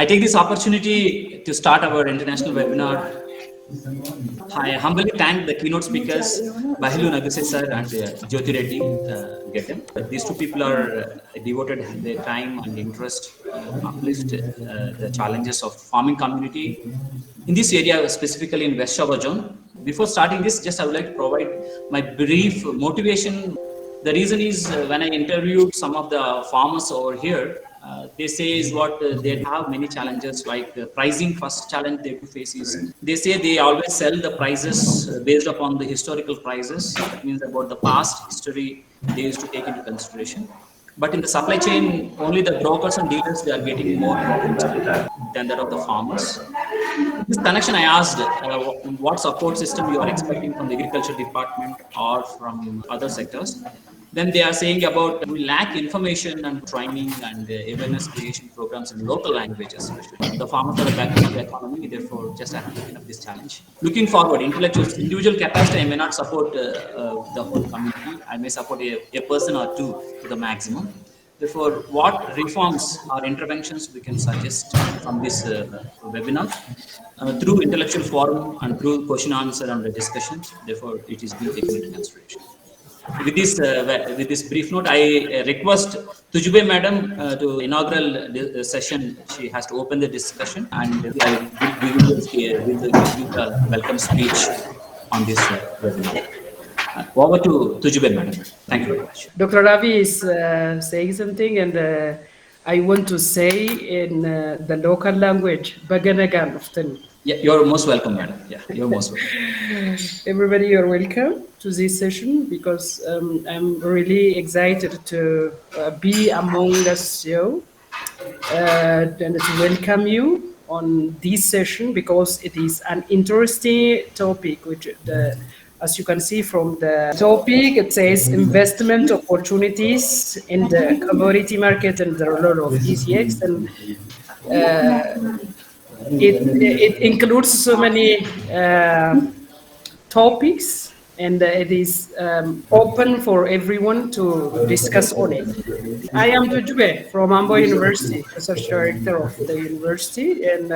I take this opportunity to start our international webinar. I humbly thank the keynote speakers, Bahilu Nagase sir and Jyoti Reddy Getem. These two people are devoted their time and interest uplift the challenges of farming community in this area, specifically in West Java zone. Before starting this, just I would like to provide my brief motivation. The reason is when I interviewed some of the farmers over here, they say is what they have many challenges like pricing. First challenge they face is they say they always sell the prices based upon the historical prices. That means about the past history they used to take into consideration. But in the supply chain, only the brokers and dealers they are getting more profits than that of the farmers. In this connection, I asked what support system you are expecting from the agriculture department or from other sectors. Then they are saying about we lack information and training and awareness creation programs in local languages, especially. The farmers are the backbone of the economy, therefore, just I have taken up this challenge. Looking forward, individual capacity, I may not support the whole community. I may support a person or two to the maximum. Therefore, what reforms or interventions we can suggest from this webinar through intellectual forum and through question answer and discussion. Therefore, it is being taken into consideration. With this brief note, I request Tujube Madam to inaugural session. She has to open the discussion, and we will give a welcome speech on this webinar. Over to Tujube Madam. Thank you very much. Dr. Ravi is saying something, and I want to say in the local language, Baganagan often. Yeah, you're most welcome, madam. Yeah, you're most welcome. Everybody, you're welcome to this session because I'm really excited to be among us here and to welcome you on this session because it is an interesting topic, which as you can see from the topic, it says investment opportunities in the commodity market and the role of ECX. And it includes so many topics, and it is open for everyone to discuss on it. I am Tujube from Ambo University, research director of the university, and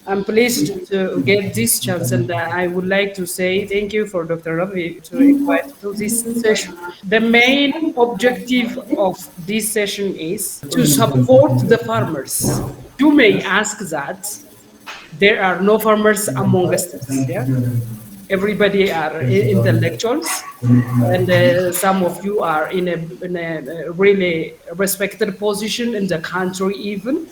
I'm pleased to get this chance, and I would like to say thank you for Dr. Ravi to invite to this session. The main objective of this session is to support the farmers. You may ask that there are no farmers among us. Yeah? Everybody are intellectuals, and some of you are in a really respected position in the country even.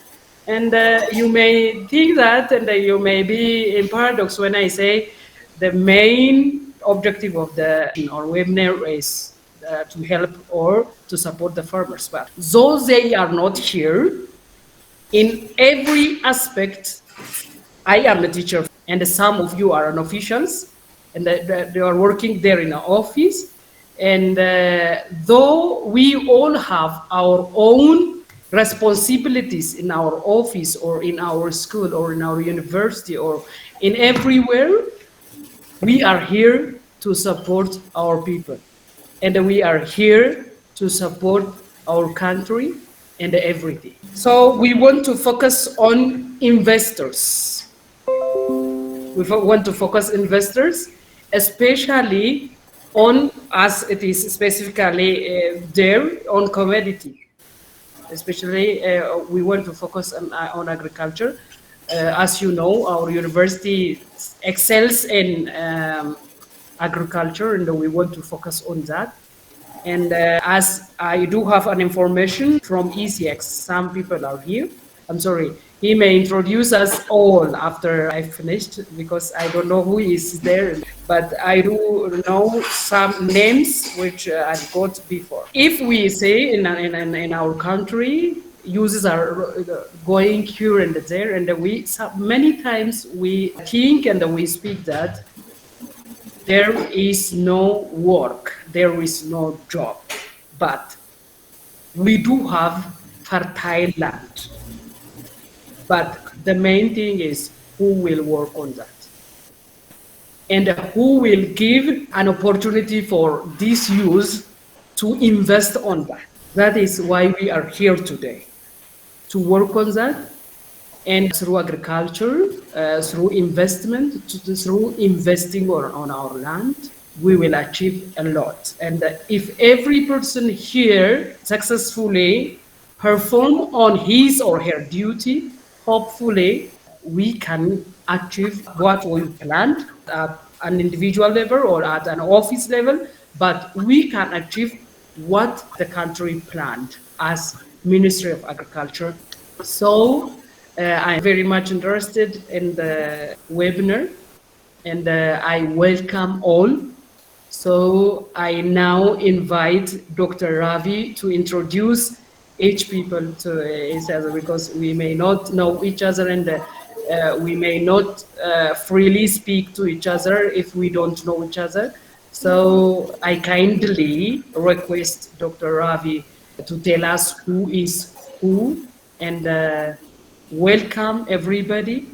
And you may think that, and you may be in paradox when I say the main objective of the webinar is to help or to support the farmers. But though they are not here, in every aspect, I am a teacher, and some of you are officials, and they are working there in an office. And though we all have our own responsibilities in our office or in our school or in our university or in everywhere, we are here to support our people. And we are here to support our country and everything. So we want to focus on investors. We want to focus investors, especially on, as it is specifically there, on commodity. Especially, we want to focus on agriculture. As you know, our university excels in agriculture, and we want to focus on that. And as I do have an information from ECX, some people are here. I'm sorry, he may introduce us all after I finished because I don't know who is there, but I do know some names which I got before. If we say in our country, uses are going here and there, and we many times we think and we speak that there is no work, there is no job, but we do have fertile land. But the main thing is who will work on that and who will give an opportunity for this youth to invest on that. That is why we are here today, to work on that and through agriculture, through investment, through investing on our land, we will achieve a lot. And if every person here successfully perform on his or her duty, hopefully we can achieve what we planned at an individual level or at an office level, but we can achieve what the country planned as Ministry of Agriculture. So I'm very much interested in the webinar, and I welcome all. So I now invite Dr. Ravi to introduce each people to each other, because we may not know each other, and we may not freely speak to each other if we don't know each other. So I kindly request Dr. Ravi to tell us who is who, and welcome everybody.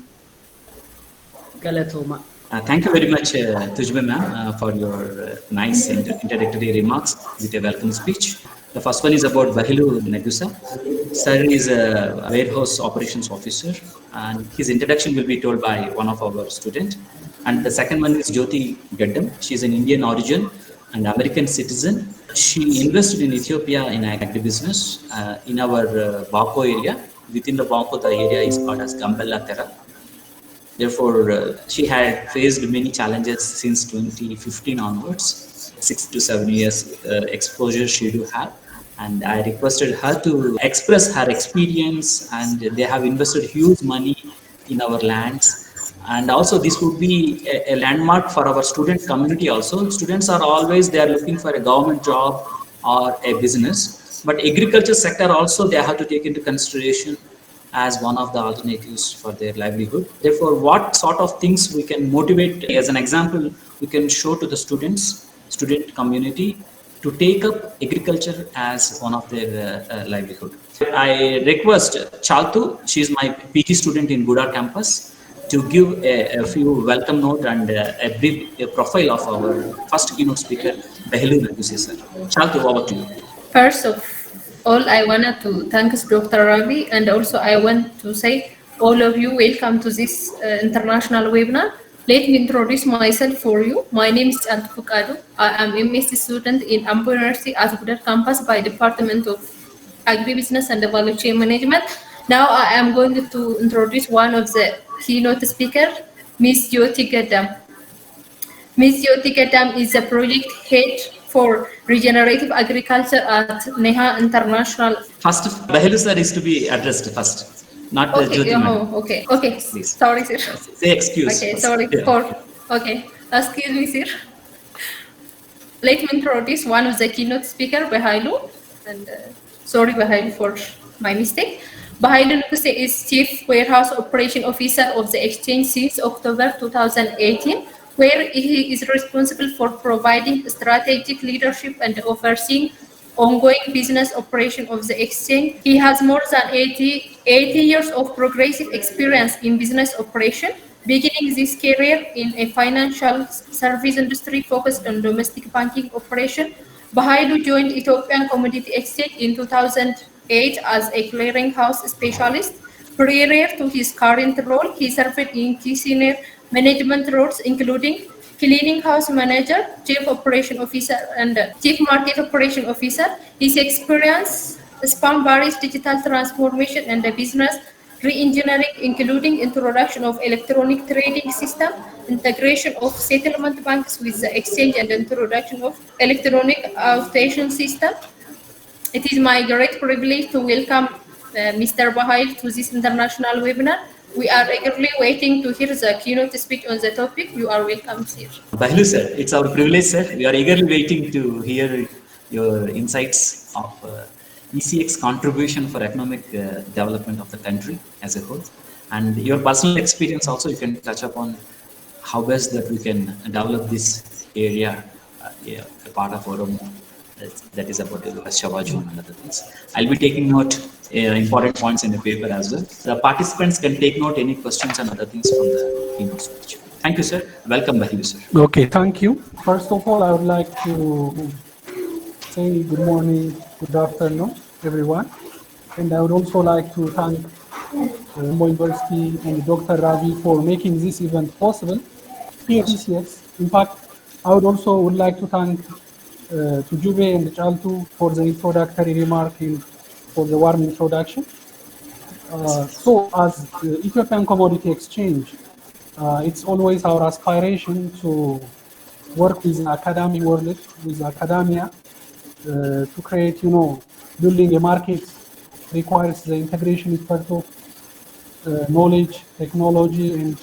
Galatoma. Thank you very much, Tujbe ma'am, for your nice introductory remarks with a welcome speech. The first one is about Bahilu Negusa. Sir is a warehouse operations officer, and his introduction will be told by one of our students. And the second one is Jyoti Gaddam. She is an Indian origin and American citizen. She invested in Ethiopia in agribusiness in our Bako area. Within the Bako, the area is called as Gambella Terra. Therefore, she had faced many challenges since 2015 onwards, 6 to 7 years exposure she do have. And I requested her to express her experience, and they have invested huge money in our lands. And also this would be a landmark for our student community also. Students are always, they are looking for a government job or a business, but agriculture sector also they have to take into consideration as one of the alternatives for their livelihood. Therefore, what sort of things we can motivate, as an example, we can show to the student community to take up agriculture as one of their livelihood. I request Chaltu, she is my PG student in Gudar campus, to give a few welcome note and a brief profile of our first keynote speaker, Bahilu Negusa sir. Chaltu, over to you. First of all, I wanted to thank Dr. Ravi, and also I want to say all of you welcome to this international webinar. Let me introduce myself for you. My name is Antu Fukadu. I am a MSc student in Ambo University at Gudar campus by Department of Agribusiness and Value Chain Management. Now I am going to introduce one of the keynote speakers, Ms. Jyoti Gaddam. Ms. Jyoti Gaddam is the project head for regenerative agriculture at Neha International. First, Bahilu sir is to be addressed first, not Jyoti ma'am. Okay. Please. Sorry, sir. Say excuse. Okay, first. sorry Yeah. for. Okay, excuse me, sir. Let me introduce one of the keynote speaker, Bahilu, and sorry, Bahilu, for my mistake. Bahilu Negusa is Chief Warehouse Operation Officer of the exchange since October 2018, where he is responsible for providing strategic leadership and overseeing ongoing business operation of the exchange. He has more than 80 years of progressive experience in business operation, beginning this career in a financial service industry focused on domestic banking operation. Bahilu joined Ethiopian Commodity Exchange in 2008 as a clearinghouse specialist. Prior to his current role, he served in key senior management roles, including clearinghouse manager, chief operation officer, and chief market operation officer. His experience spanned various digital transformation and business re-engineering, including introduction of electronic trading system, integration of settlement banks with the exchange, and introduction of electronic authentication system. It is my great privilege to welcome Mr. Bahilu to this international webinar. We are eagerly waiting to hear the keynote speech on the topic. You are welcome, sir. Bahilu sir, it's our privilege, sir. We are eagerly waiting to hear your insights of ECX contribution for economic development of the country as a whole, and your personal experience also. You can touch upon how best that we can develop this area, a part of Oromo, that is about the Shavaju and other things. I'll be taking note important points in the paper as well. The participants can take note any questions and other things from the keynote speech. Thank you, sir. Welcome, Bahilu, sir. Okay, thank you. First of all, I would like to say good morning, good afternoon, everyone. And I would also like to thank Ambo University and Dr. Ravi for making this event possible. Yes. PCX. In fact, I would like to thank to Juve and Chaltu for the introductory remark and for the warm introduction. So as Ethiopian Commodity Exchange, it's always our aspiration to work with the academic world, with academia, to create, building a market requires the integration is part of knowledge, technology, and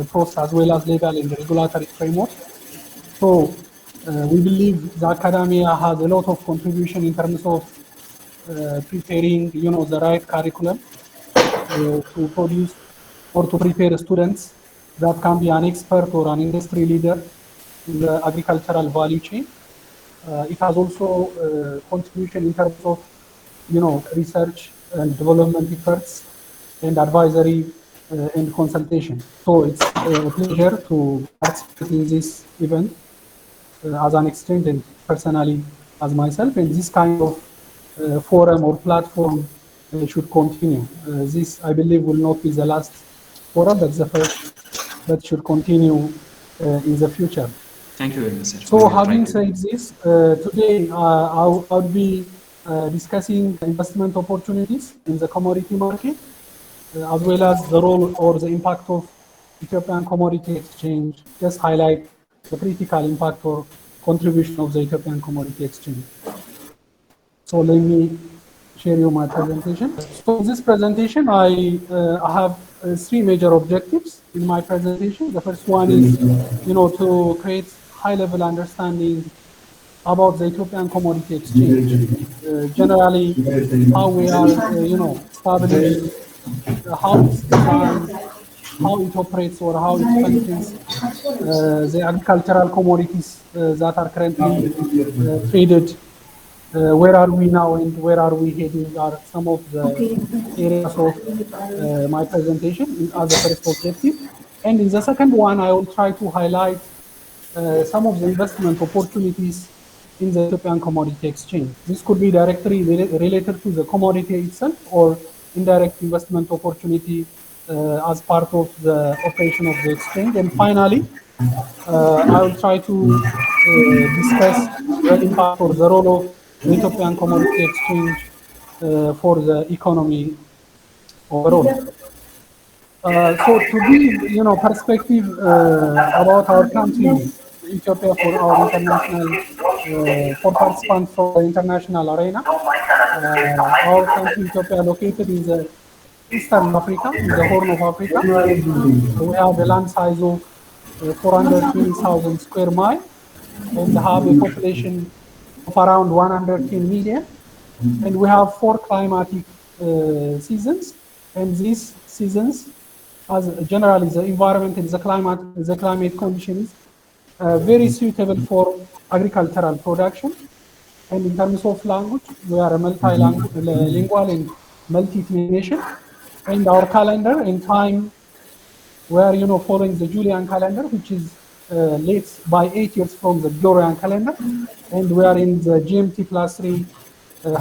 process as well as legal and regulatory framework. So we believe the academia has a lot of contribution in terms of preparing, the right curriculum to produce or to prepare students that can be an expert or an industry leader in the agricultural value chain. It has also contribution in terms of, research and development efforts and advisory and consultation. So it's a pleasure to participate in this event as an exchange and personally as myself. And this kind of forum or platform should continue. This, I believe, will not be the last forum, but the first that should continue in the future. Thank you very much, sir. So having said this, today I'll be discussing investment opportunities in the commodity market, as well as the role or the impact of Ethiopian Commodity Exchange. Just highlight the critical impact or contribution of the Ethiopian Commodity Exchange. So let me share you my presentation. So in this presentation, I have three major objectives in my presentation. The first one is, to create high-level understanding about the Ethiopian Commodity Exchange. Generally, how we are, established, how it's designed, how it operates, or how it functions, the agricultural commodities that are currently traded. Where are we now and where are we heading are some of the areas of my presentation as a first objective. And in the second one, I will try to highlight some of the investment opportunities in the Ethiopian Commodity Exchange. This could be directly related to the commodity itself or indirect investment opportunity as part of the operation of the exchange. And finally, I will try to discuss the impact or the role of the Ethiopian Commodity Exchange for the economy overall. So to give, perspective about our country, Ethiopia, for our international, for participants from the international arena, our country, Ethiopia, located in the Eastern Africa, in the Horn of Africa. We have a land size of 420,000 square miles and have a population of around 110 million. And we have 4 climatic seasons, and these seasons, as generally the environment and the climate conditions, very suitable for agricultural production. And in terms of language, we are a multilingual and multi-ethnic nation. And our calendar and time, we are following the Julian calendar, which is late by 8 years from the Gregorian calendar, and we are in the GMT +3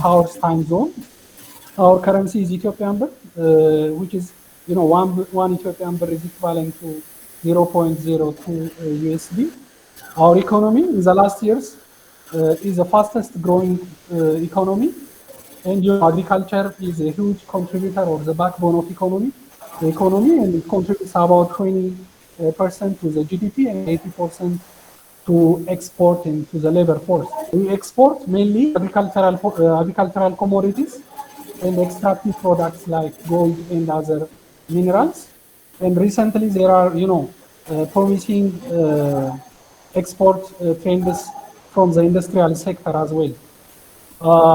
hours time zone. Our currency is Ethiopian birr, which is one Ethiopian birr is equivalent to 0.02 USD. Our economy in the last years is the fastest growing economy, and agriculture is a huge contributor or the backbone of the economy, and it contributes about 20% to the GDP and 80% to export and to the labor force. We export mainly agricultural commodities and extractive products like gold and other minerals. And recently there are, promising export trends from the industrial sector as well.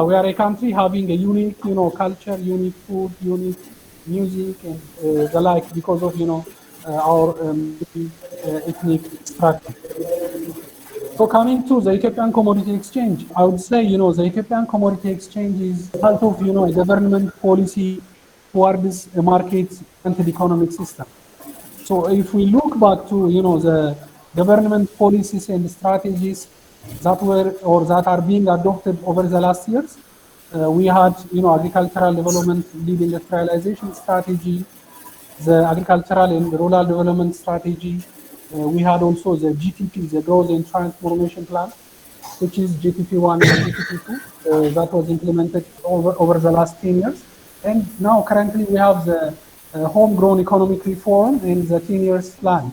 We are a country having a unique, culture, unique food, unique music, and the like because of, our ethnic structure. So coming to the Ethiopian Commodity Exchange, I would say, the Ethiopian Commodity Exchange is part of, a government policy towards a market-centered economic system. So if we look back to, the government policies and strategies that were or that are being adopted over the last years, We had, agricultural development lead industrialization strategy, the agricultural and rural development strategy. We had also the GTP, the Growth and Transformation Plan, which is GTP1 and GTP2, that was implemented over the last 10 years. And now currently we have the homegrown economic reform and the 10 years plan.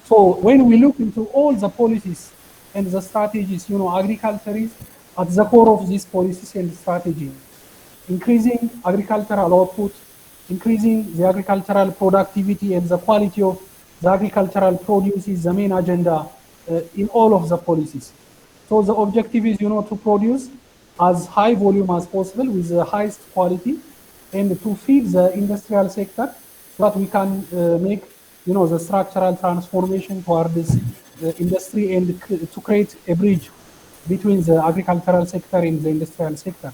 So when we look into all the policies and the strategies, agriculture is at the core of these policies and strategy. Increasing agricultural output, increasing the agricultural productivity and the quality of the agricultural produce is the main agenda in all of the policies. So the objective is, to produce as high volume as possible with the highest quality and to feed the industrial sector so that we can make, the structural transformation toward this industry and to create a bridge between the agricultural sector and the industrial sector.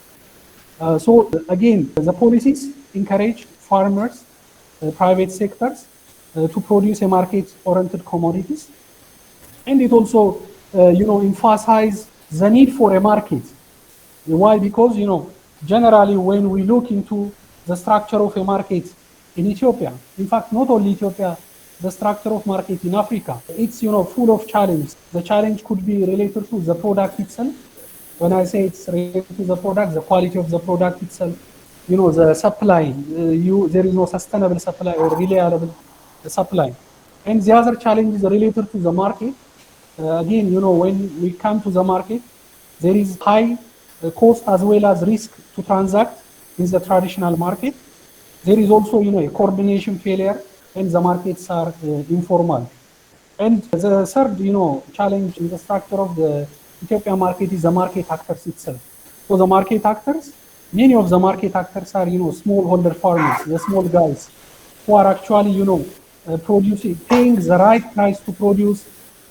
So again, the policies encourage farmers, private sectors to produce a market-oriented commodities. And it also, emphasize the need for a market. Why? Because, generally when we look into the structure of a market in Ethiopia, in fact, not only Ethiopia, the structure of market in Africa, it's, full of challenges. The challenge could be related to the product itself. When I say it's related to the product, the quality of the product itself, the supply, there is no sustainable supply or reliable supply. And the other challenge is related to the market. Again, when we come to the market, there is high cost as well as risk to transact in the traditional market. There is also, a coordination failure and the markets are informal. And the third, challenge in the structure of the Ethiopian market is the market actors itself. So the market actors, many of the market actors are, smallholder farmers, the small guys who are actually, producing, paying the right price to produce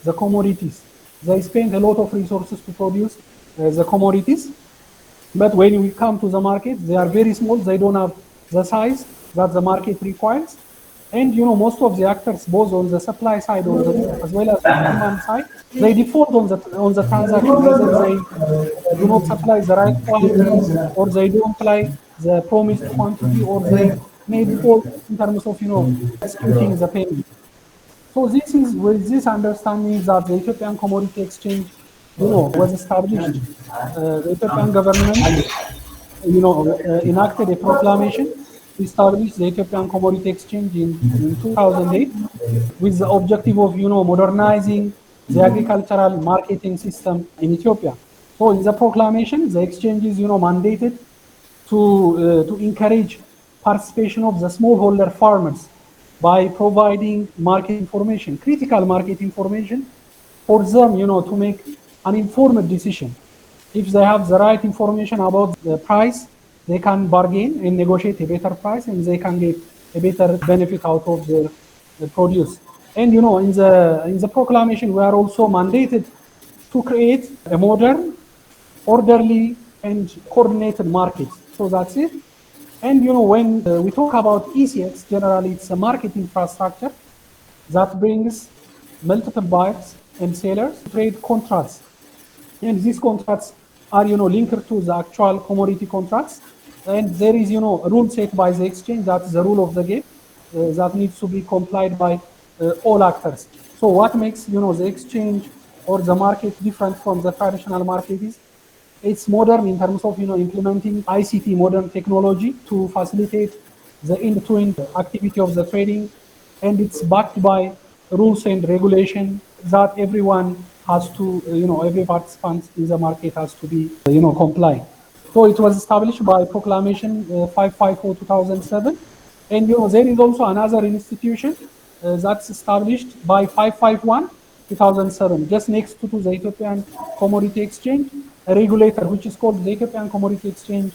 the commodities. They spend a lot of resources to produce the commodities. But when we come to the market, they are very small. They don't have the size that the market requires. And, most of the actors, both on the supply side as well as the demand side, they default on the transaction. Either they do not supply the right quantity, or they don't apply the promised quantity, or they may default in terms of, executing the payment. So this is with this understanding that the Ethiopian Commodity Exchange, was established. The Ethiopian government, enacted a proclamation to establish the Ethiopian Commodity Exchange in 2008 with the objective of, modernizing the agricultural marketing system in Ethiopia. So in the proclamation, the exchange is, mandated to encourage participation of the smallholder farmers by providing market information, critical market information for them, to make an informed decision. If they have the right information about the price, they can bargain and negotiate a better price, and they can get a better benefit out of their produce. And, in the proclamation, we are also mandated to create a modern, orderly, and coordinated market. So that's it. And, when we talk about ECX, generally it's a market infrastructure that brings multiple buyers and sellers to trade contracts. And these contracts are, linked to the actual commodity contracts. And there is, a rule set by the exchange, that's the rule of the game, that needs to be complied by all actors. So what makes, the exchange or the market different from the traditional market is it's modern in terms of, implementing ICT, modern technology, to facilitate the end-to-end activity of the trading. And it's backed by rules and regulation that everyone has to, every participant in the market has to be, comply. So it was established by Proclamation 554/2007. And, there is also another institution that's established by 551/2007, just next to the Ethiopian Commodity Exchange. A regulator, which is called the Ethiopian Commodity Exchange,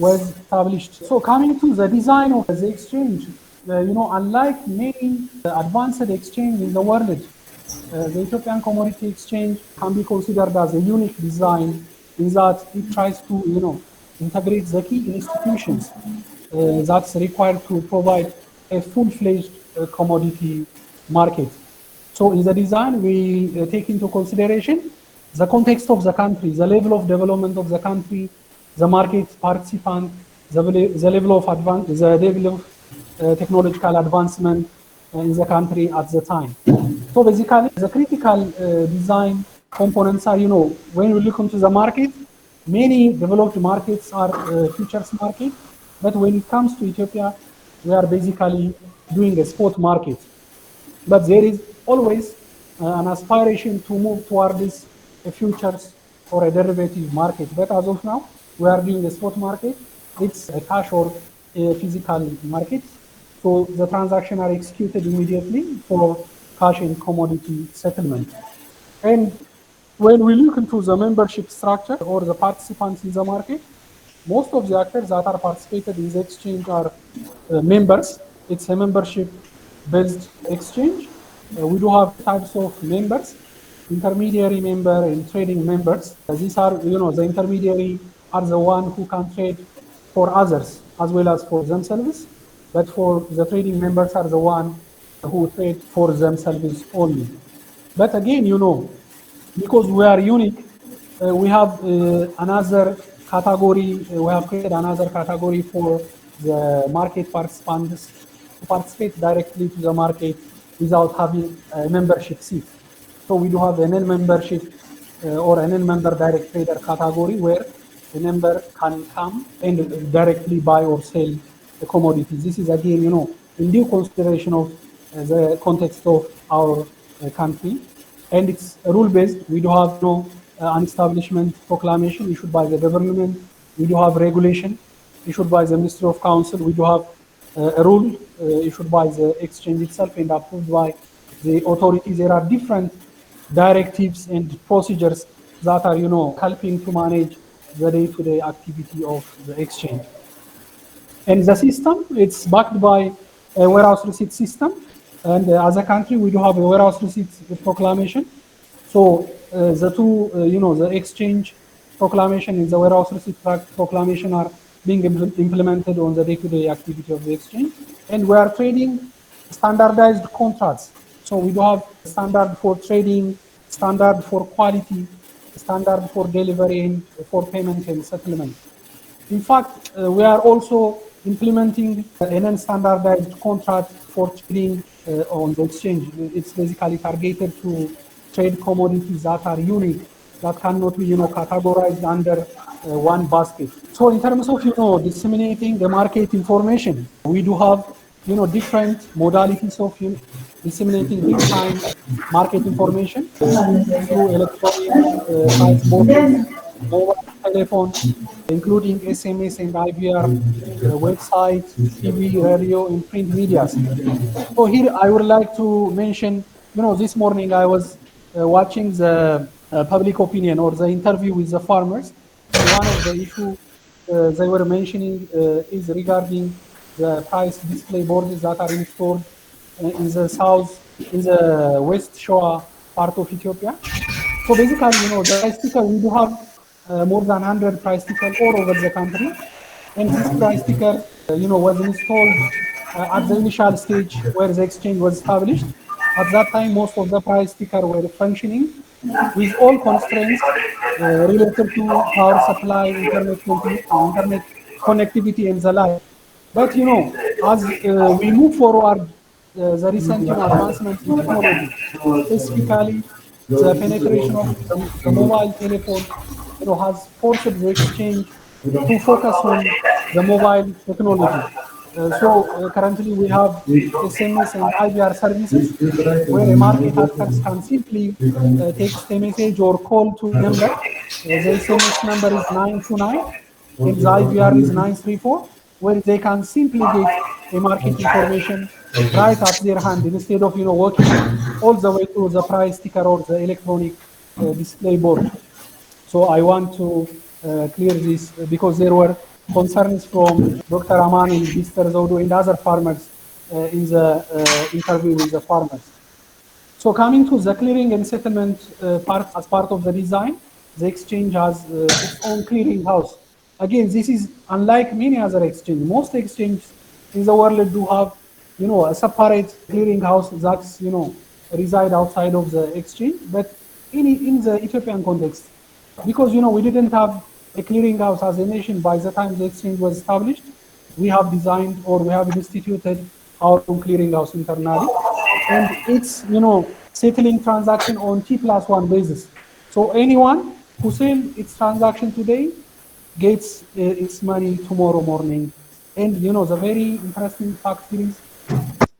was established. So coming to the design of the exchange, unlike many advanced exchanges in the world, the Ethiopian Commodity Exchange can be considered as a unique design in that it tries to, integrate the key institutions that's required to provide a full-fledged commodity market. So in the design, we take into consideration the context of the country, the level of development of the country, the market participant, the level of technological advancement in the country at the time. So basically, the critical design components are, when we look into the market, many developed markets are futures market, but when it comes to Ethiopia, we are basically doing a spot market. But there is always an aspiration to move toward this futures or a derivative market. But as of now, we are doing a spot market. It's a cash or a physical market. So the transactions are executed immediately for cash and commodity settlement. And when we look into the membership structure or the participants in the market, most of the actors that are participated in the exchange are members. It's a membership-based exchange. We do have types of members: intermediary member and trading members. These are, the intermediary are the one who can trade for others as well as for themselves. But for the trading members are the one who trade for themselves only. But again, because we are unique, we have another category, we have created another category for the market participants to participate directly to the market without having a membership seat. So we do have an N-membership or an N-member direct trader category where a member can come and directly buy or sell the commodities. This is again, in due consideration of the context of our country. And it's rule-based. We do have an establishment proclamation issued by the government. We do have regulation issued by the Ministry of Council. We do have a rule issued by the exchange itself and approved by the authorities. There are different directives and procedures that are, helping to manage the day-to-day activity of the exchange. And the system, it's backed by a warehouse receipt system. And as a country, we do have a warehouse receipt proclamation. So the two, the exchange proclamation and the warehouse receipt proclamation are being implemented on the day-to-day activity of the exchange. And we are trading standardized contracts. So we do have standard for trading, standard for quality, standard for delivery, and for payment and settlement. In fact, we are also implementing an unstandardized contract for trading on the exchange. It's basically targeted to trade commodities that are unique, that cannot be, categorized under one basket. So in terms of, disseminating the market information, we do have, different modalities of disseminating real-time market information through electronic price boards, mobile telephone, including SMS and IVR, website, TV, radio, and print media. So here I would like to mention, this morning I was watching the public opinion or the interview with the farmers. One of the issues they were mentioning is regarding the price display boards that are installed in the south, in the West Shoa part of Ethiopia. So basically, the price sticker, we do have more than 100 price stickers all over the country. And this price sticker, was installed at the initial stage where the exchange was established. At that time, most of the price stickers were functioning with all constraints related to power supply, internet connectivity, and the like. But as we move forward, the recent advancements in technology, specifically the penetration of the mobile telephone, has forced the exchange to focus on the mobile technology. So currently we have SMS and IVR services where a market actors can simply text a message or call to a number. The SMS number is 929 and the IVR is 934, where they can simply get a market information right at their hand instead of walking all the way to the price sticker or the electronic display board. So I want to clear this because there were concerns from Dr. Aman and Mr. Zodo and other farmers in the interview with the farmers. So coming to the clearing and settlement part, as part of the design, the exchange has its own clearing house. Again, this is unlike many other exchanges. Most exchanges in the world do have, a separate clearing house that's, reside outside of the exchange. But in the Ethiopian context, because we didn't have a clearinghouse as a nation by the time the exchange was established. We have designed or we have instituted our own clearinghouse internally, and it's settling transaction on T+1 basis. So anyone who sells its transaction today gets its money tomorrow morning. And the very interesting fact here is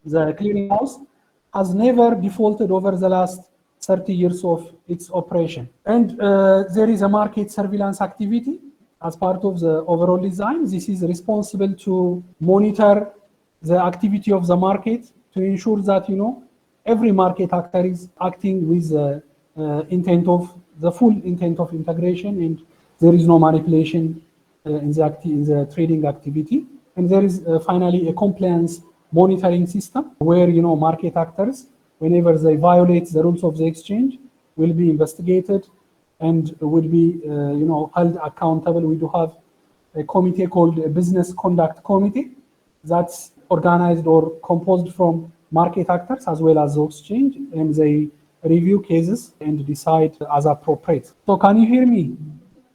the clearinghouse has never defaulted over the last 30 years of its operation. And there is a market surveillance activity as part of the overall design. This is responsible to monitor the activity of the market to ensure that every market actor is acting with the full intent of integration, and there is no manipulation in the trading activity. And there is finally a compliance monitoring system where market actors, whenever they violate the rules of the exchange, will be investigated and will be held accountable. We do have a committee called a Business Conduct Committee that's organized or composed from market actors as well as the exchange, and they review cases and decide as appropriate. So can you hear me?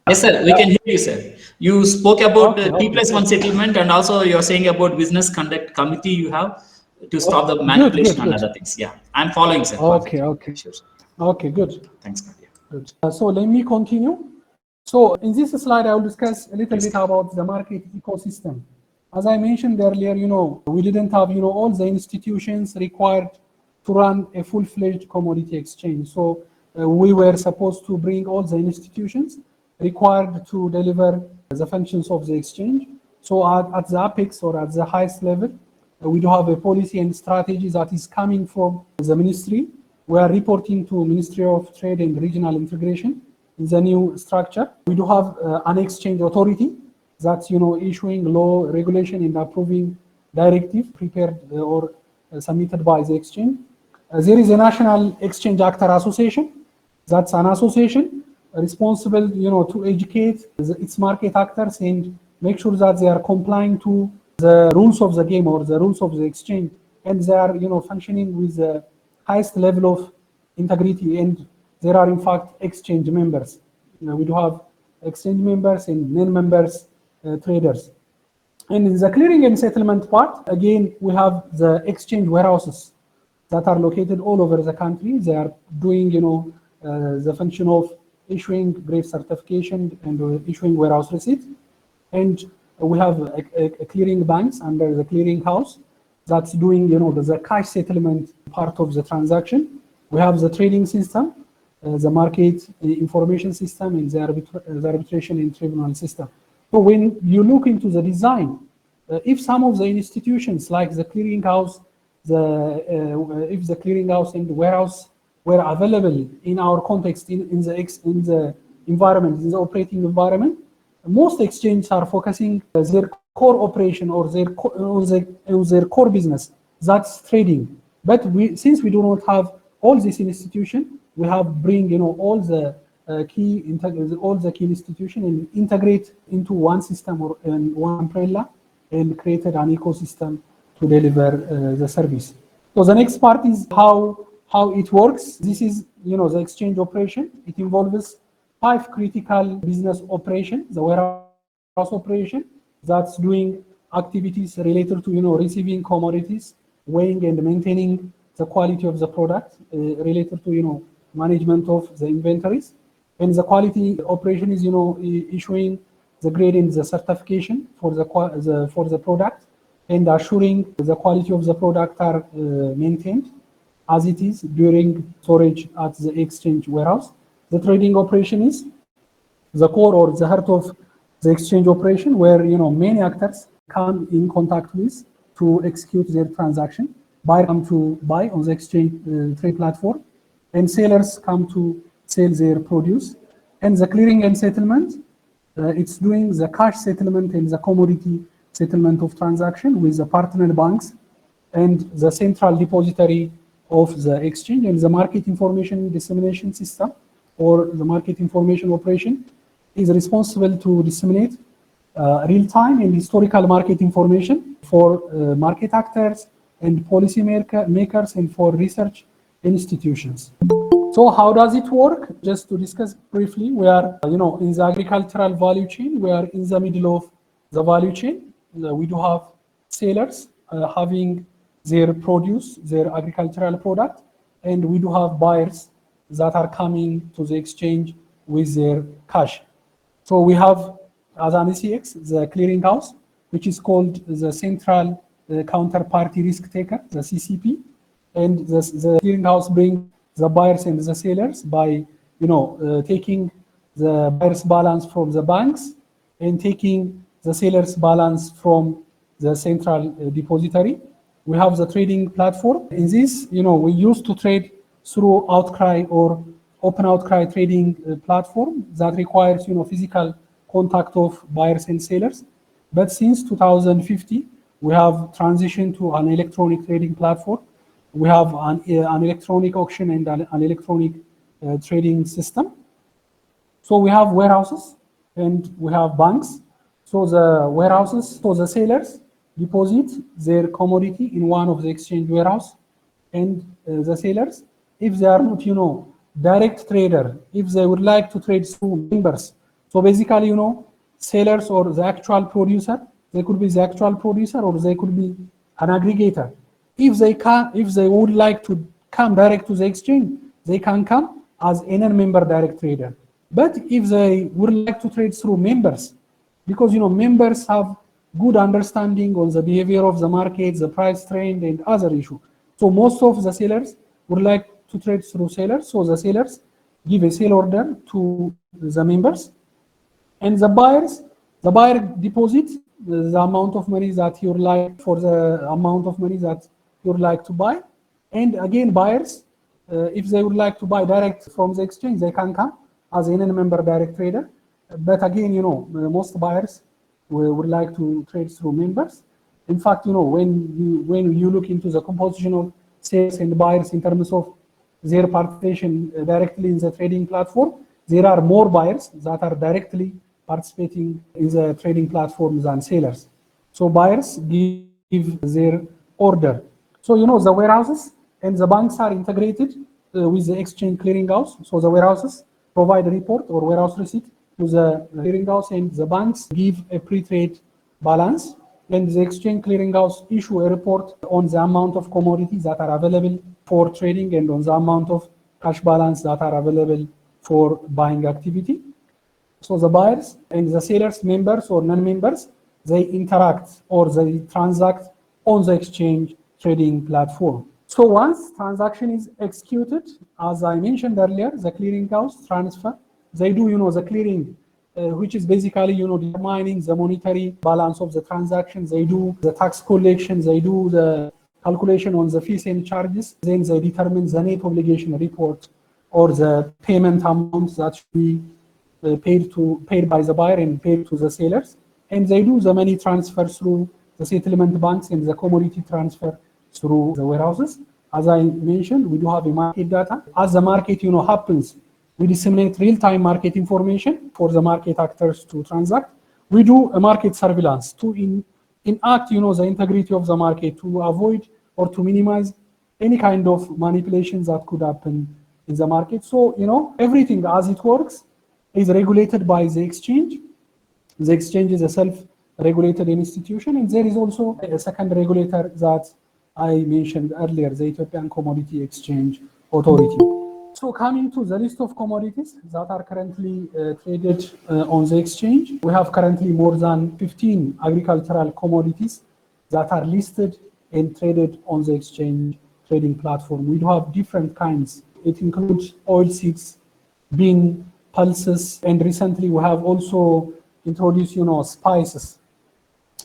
Yes, sir. We can hear you, sir. You spoke about T+1 settlement, and also you're saying about business conduct committee you have to stop the manipulation and other things. Yeah, I'm following, sir. Okay. Sure, sir. Okay, good. Thanks, Nadia. Good. So let me continue. So in this slide, I will discuss a little bit about the market ecosystem. As I mentioned earlier, we didn't have, all the institutions required to run a full-fledged commodity exchange. So we were supposed to bring all the institutions required to deliver the functions of the exchange. So at the apex or at the highest level, we do have a policy and strategy that is coming from the ministry. We are reporting to Ministry of Trade and Regional Integration in the new structure. We do have an exchange authority that's issuing law, regulation, and approving directive prepared or submitted by the exchange. There is a National Exchange Actor Association. That's an association responsible to educate its market actors and make sure that they are complying to the rules of the game or the rules of the exchange, and they are functioning with the highest level of integrity. And there are in fact exchange members. We do have exchange members and non-members traders. And in the clearing and settlement part, again, we have the exchange warehouses that are located all over the country. They are doing the function of issuing grade certification and issuing warehouse receipts. And we have a clearing banks under the clearing house that's doing the cash settlement part of the transaction. We have the trading system, the market information system, and the arbitration and tribunal system. So when you look into the design, if some of the institutions like the clearinghouse, if the clearinghouse and the warehouse were available in our context in the environment, in the operating environment, most exchanges are focusing their core operation or on their core business, that's trading. But since we do not have all these institutions, we have bring all the key institutions and integrate into one system or one umbrella and created an ecosystem to deliver the service. So the next part is how it works. This is the exchange operation. It involves 5 critical business operations. The warehouse operation, that's doing activities related to receiving commodities, weighing and maintaining the quality of the product, related to management of the inventories. And the quality operation is issuing the grade and the certification for the product and assuring the quality of the product are maintained as it is during storage at the exchange warehouse. The trading operation is the core or the heart of the exchange operation, where many actors come in contact with to execute their transaction. Buyers come to buy on the exchange trade platform, and sellers come to sell their produce. And the clearing and settlement, it's doing the cash settlement and the commodity settlement of transaction with the partner banks and the central depository of the exchange. And the market information dissemination system or the market information operation is responsible to disseminate real-time and historical market information for market actors and policy makers and for research institutions. So how does it work? Just to discuss briefly, we are, in the agricultural value chain, we are in the middle of the value chain. We do have sellers having their produce, their agricultural product, and we do have buyers that are coming to the exchange with their cash. So we have, as an ECX, the clearinghouse, which is called the Central Counterparty Risk Taker, the CCP, and the clearinghouse brings the buyers and the sellers by, taking the buyer's balance from the banks and taking the seller's balance from the central depository. We have the trading platform. In this, we used to trade through outcry or open outcry trading platform that requires, physical contact of buyers and sellers. But since 2050, we have transitioned to an electronic trading platform. We have an electronic auction and an electronic trading system. So we have warehouses and we have banks. So the warehouses, so the sellers deposit their commodity in one of the exchange warehouse, and the sellers, if they are not, direct trader, if they would like to trade through members. So basically, sellers or the actual producer, they could be the actual producer or they could be an aggregator. If they would like to come direct to the exchange, they can come as a non-member direct trader. But if they would like to trade through members, because members have good understanding on the behavior of the market, the price trend, and other issues. So most of the sellers would like to trade through sellers. So the sellers give a sale order to the members, and the buyer deposits the amount of money that you like for the amount of money that you would like to buy. And again, buyers, if they would like to buy direct from the exchange, they can come as a non-member direct trader. But again, most buyers would like to trade through members. In fact, when you look into the composition of sales and buyers in terms of their participation directly in the trading platform, there are more buyers that are directly participating in the trading platform than sellers. So buyers give their order. So, the warehouses and the banks are integrated with the exchange clearinghouse. So the warehouses provide a report or warehouse receipt to the clearinghouse, and the banks give a pre-trade balance, and the exchange clearinghouse issue a report on the amount of commodities that are available for trading and on the amount of cash balance that are available for buying activity. So the buyers and the sellers, members or non-members, they interact or they transact on the exchange trading platform. So once transaction is executed, as I mentioned earlier, the clearinghouse transfer, they do, the clearing, which is basically, determining the monetary balance of the transaction. They do the tax collection, they do the calculation on the fees and charges. Then they determine the net obligation report or the payment amount that should be paid by the buyer and paid to the sellers. And they do the money transfer through the settlement banks and the commodity transfer through the warehouses. As I mentioned, we do have a market data. As the market, happens, we disseminate real-time market information for the market actors to transact. We do a market surveillance to enact, the integrity of the market, to avoid or to minimize any kind of manipulations that could happen in the market. So, everything as it works is regulated by the exchange. The exchange is a self-regulated institution, and there is also a second regulator that I mentioned earlier, the Ethiopian Commodity Exchange Authority. So coming to the list of commodities that are currently traded on the exchange, we have currently more than 15 agricultural commodities that are listed and traded on the exchange trading platform. We do have different kinds. It includes oilseeds, bean, pulses, and recently we have also introduced, spices,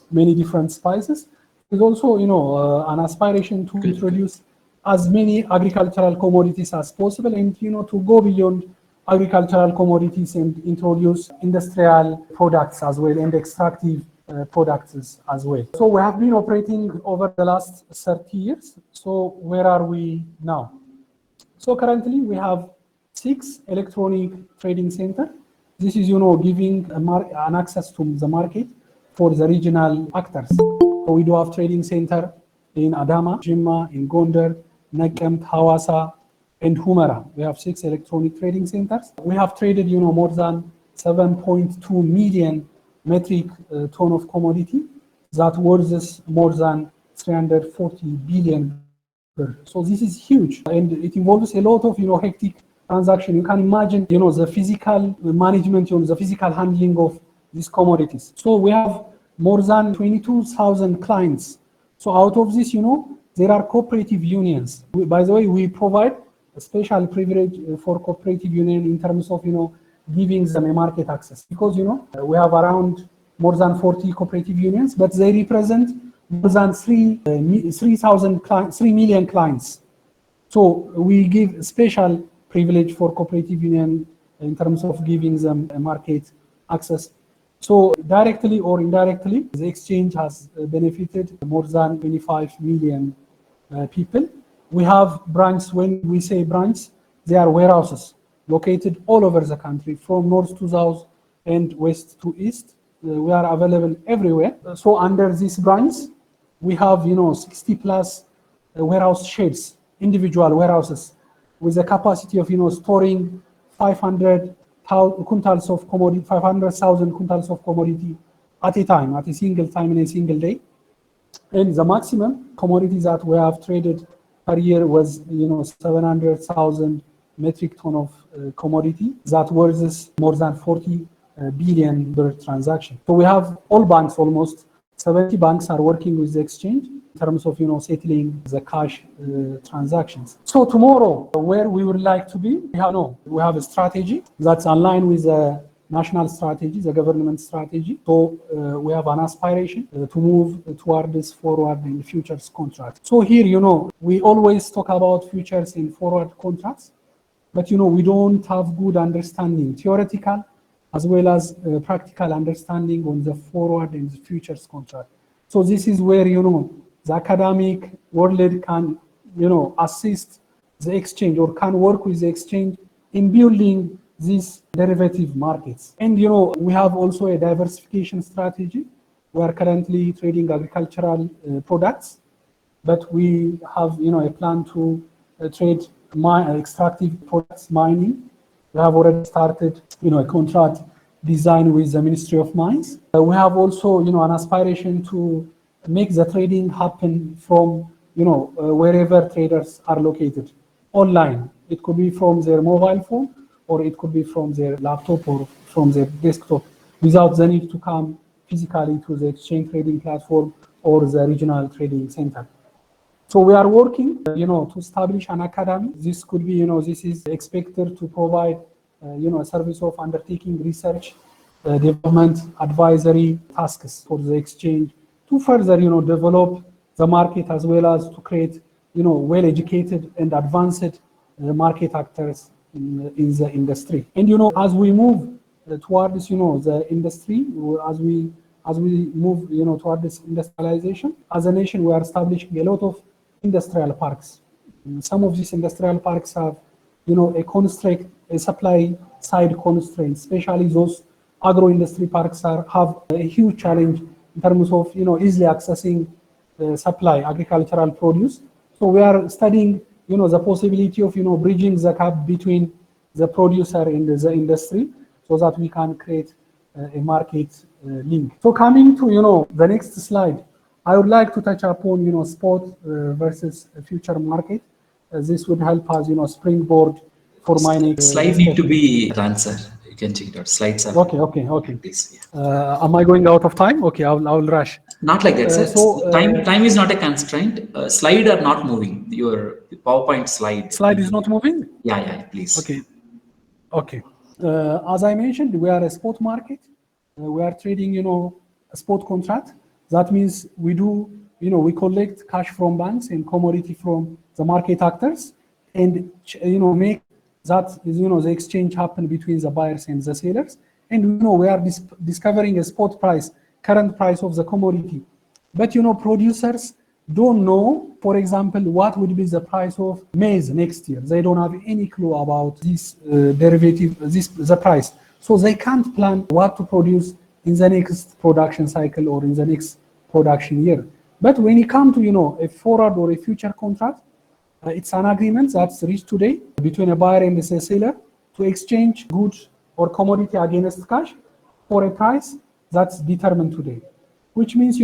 many different spices. There's also, an aspiration to introduce as many agricultural commodities as possible, and to go beyond agricultural commodities and introduce industrial products as well and extractive products as well. So we have been operating over the last 30 years. So where are we now? So currently we have 6 electronic trading centers. This is, giving an access to the market for the regional actors. So we do have trading center in Adama, Jimma, in Gondar, Nakemt, Hawassa, and Humera. We have 6 electronic trading centers. We have traded, more than 7.2 million metric ton of commodity that worth more than 340 billion. So this is huge, and it involves a lot of, hectic transaction. You can imagine, the physical management, the physical handling of these commodities. So we have more than 22,000 clients. So out of this, there are cooperative unions. By the way, we provide a special privilege for cooperative union in terms of, giving them a market access, because, we have around more than 40 cooperative unions, but they represent more than 3 million clients. So we give special privilege for cooperative union in terms of giving them a market access. So directly or indirectly, the exchange has benefited more than 25 million people. We have branches. When we say branches, they are warehouses located all over the country, from north to south and west to east. We are available everywhere. So under these branches, we have 60 plus warehouse sheds, individual warehouses, with a capacity of storing 500,000 quintals of commodity, 500,000 quintals of commodity at a time, at a single time in a single day. And the maximum commodity that we have traded per year was 700,000 metric ton of commodity that worth more than 40 billion per transaction. So we have all banks, almost 70 banks are working with the exchange in terms of settling the cash transactions. So tomorrow, where we would like to be, we have a strategy that's aligned with the national strategy, the government strategy. So we have an aspiration to move toward this forward in futures contract. So here, we always talk about futures in forward contracts, but we don't have good understanding, theoretical as well as practical understanding on the forward and the futures contract. So this is where, the academic world can, assist the exchange or can work with the exchange in building these derivative markets. And, we have also a diversification strategy. We are currently trading agricultural products, but we have, a plan to trade extractive products, mining. We have already started, a contract design with the Ministry of Mines. We have also, an aspiration to make the trading happen from, wherever traders are located, online. It could be from their mobile phone, or it could be from their laptop or from their desktop, without the need to come physically to the exchange trading platform or the regional trading center. So we are working, to establish an academy. This could be, this is expected to provide, a service of undertaking research, development, advisory tasks for the exchange to further, develop the market, as well as to create, well-educated and advanced market actors in the industry. And, as we move towards, the industry, as we move, toward this industrialization, as a nation, we are establishing a lot of industrial parks. Some of these industrial parks have, a supply side constraint, especially those agro-industry parks have a huge challenge in terms of, easily accessing supply, agricultural produce. So we are studying, the possibility of, bridging the gap between the producer and the industry, so that we can create a market link. So coming to, the next slide, I would like to touch upon, spot versus future market. This would help us, springboard for my next slide need to be run, sir. You can check it out. Slides are okay. please. Yeah. Am I going out of time? Okay, I'll rush. Not like that, sir. Time is not a constraint. Slide are not moving. Your PowerPoint slide. Slide is not moving? Yeah, please. Okay. As I mentioned, we are a spot market. We are trading, a spot contract. That means we do, we collect cash from banks and commodity from the market actors, and, make that, the exchange happen between the buyers and the sellers. And, we are discovering a spot price, current price of the commodity. But, producers don't know, for example, what would be the price of maize next year. They don't have any clue about this derivative, the price. So they can't plan what to produce in the next production cycle or in the next production year. But when you come to, a forward or a future contract, It's an agreement that's reached today between a buyer and a seller to exchange goods or commodity against cash for a price that's determined today. Which means,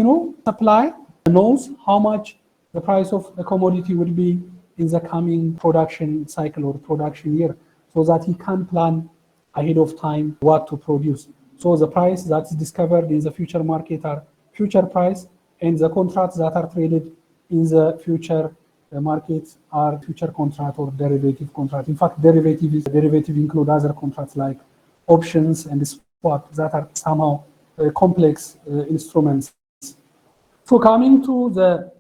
supply knows how much the price of the commodity will be in the coming production cycle or production year, so that he can plan ahead of time what to produce. So the price that's discovered in the future market are future price, and the contracts that are traded in the future markets are future contract or derivative contract. In fact, derivative include other contracts like options and swap that are somehow complex instruments. So coming to the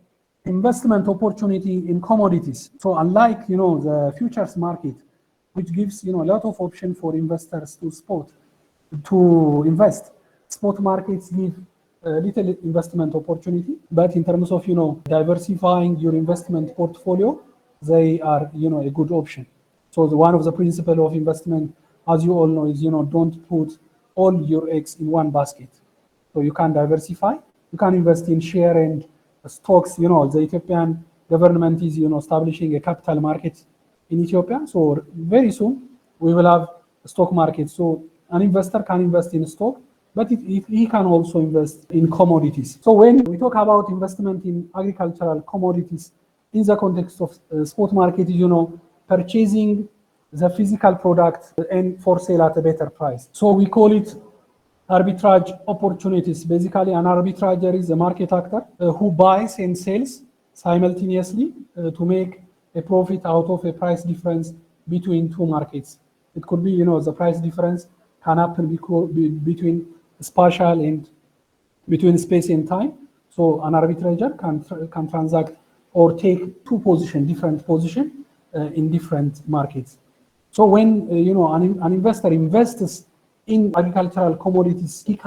investment opportunity in commodities. So unlike the futures market, which gives a lot of option for investors to invest, spot markets give little investment opportunity, but in terms of diversifying your investment portfolio, they are a good option. So one of the principles of investment, as you all know, is don't put all your eggs in one basket. So you can diversify. You can invest in share and stocks. The Ethiopian government is establishing a capital market in Ethiopia. So very soon we will have a stock market. So an investor can invest in stock, but he can also invest in commodities. So when we talk about investment in agricultural commodities in the context of spot market, purchasing the physical product and for sale at a better price. So we call it arbitrage opportunities. Basically, an arbitrager is a market actor who buys and sells simultaneously to make a profit out of a price difference between two markets. It could be, the price difference can happen between spatial and between space and time. So an arbitrager can transact or take different position in different markets. So when an investor invests in agricultural commodities, he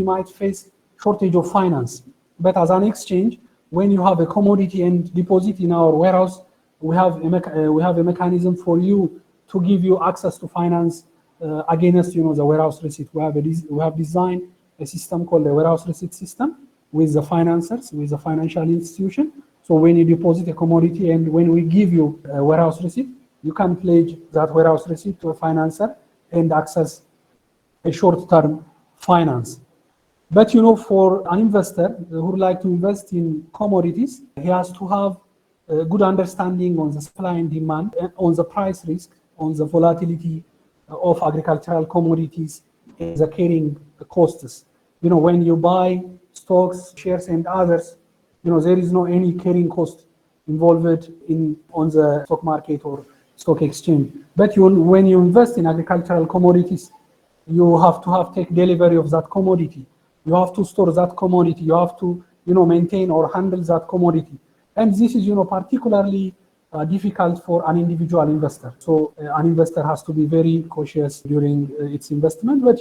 might face shortage of finance. But as an exchange, when you have a commodity and deposit in our warehouse, we have a mechanism for you to give you access to finance against the warehouse receipt. We have designed a system called the warehouse receipt system with the financiers, with the financial institution. So when you deposit a commodity and when we give you a warehouse receipt, you can pledge that warehouse receipt to a financer and access a short-term finance. But for an investor who would like to invest in commodities, he has to have a good understanding on the supply and demand, on the price risk, on the volatility of agricultural commodities, and the carrying costs. When you buy stocks, shares, and others, there is no any carrying cost involved on the stock market or stock exchange. But when you invest in agricultural commodities, you have to take delivery of that commodity. You have to store that commodity. You have to maintain or handle that commodity. And this is particularly difficult for an individual investor. So an investor has to be very cautious during its investment. But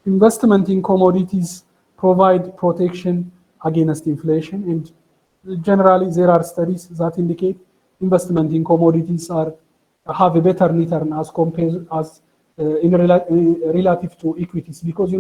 investment in commodities provide protection against inflation, and generally there are studies that indicate investment in commodities have a better return as compared relative to equities, because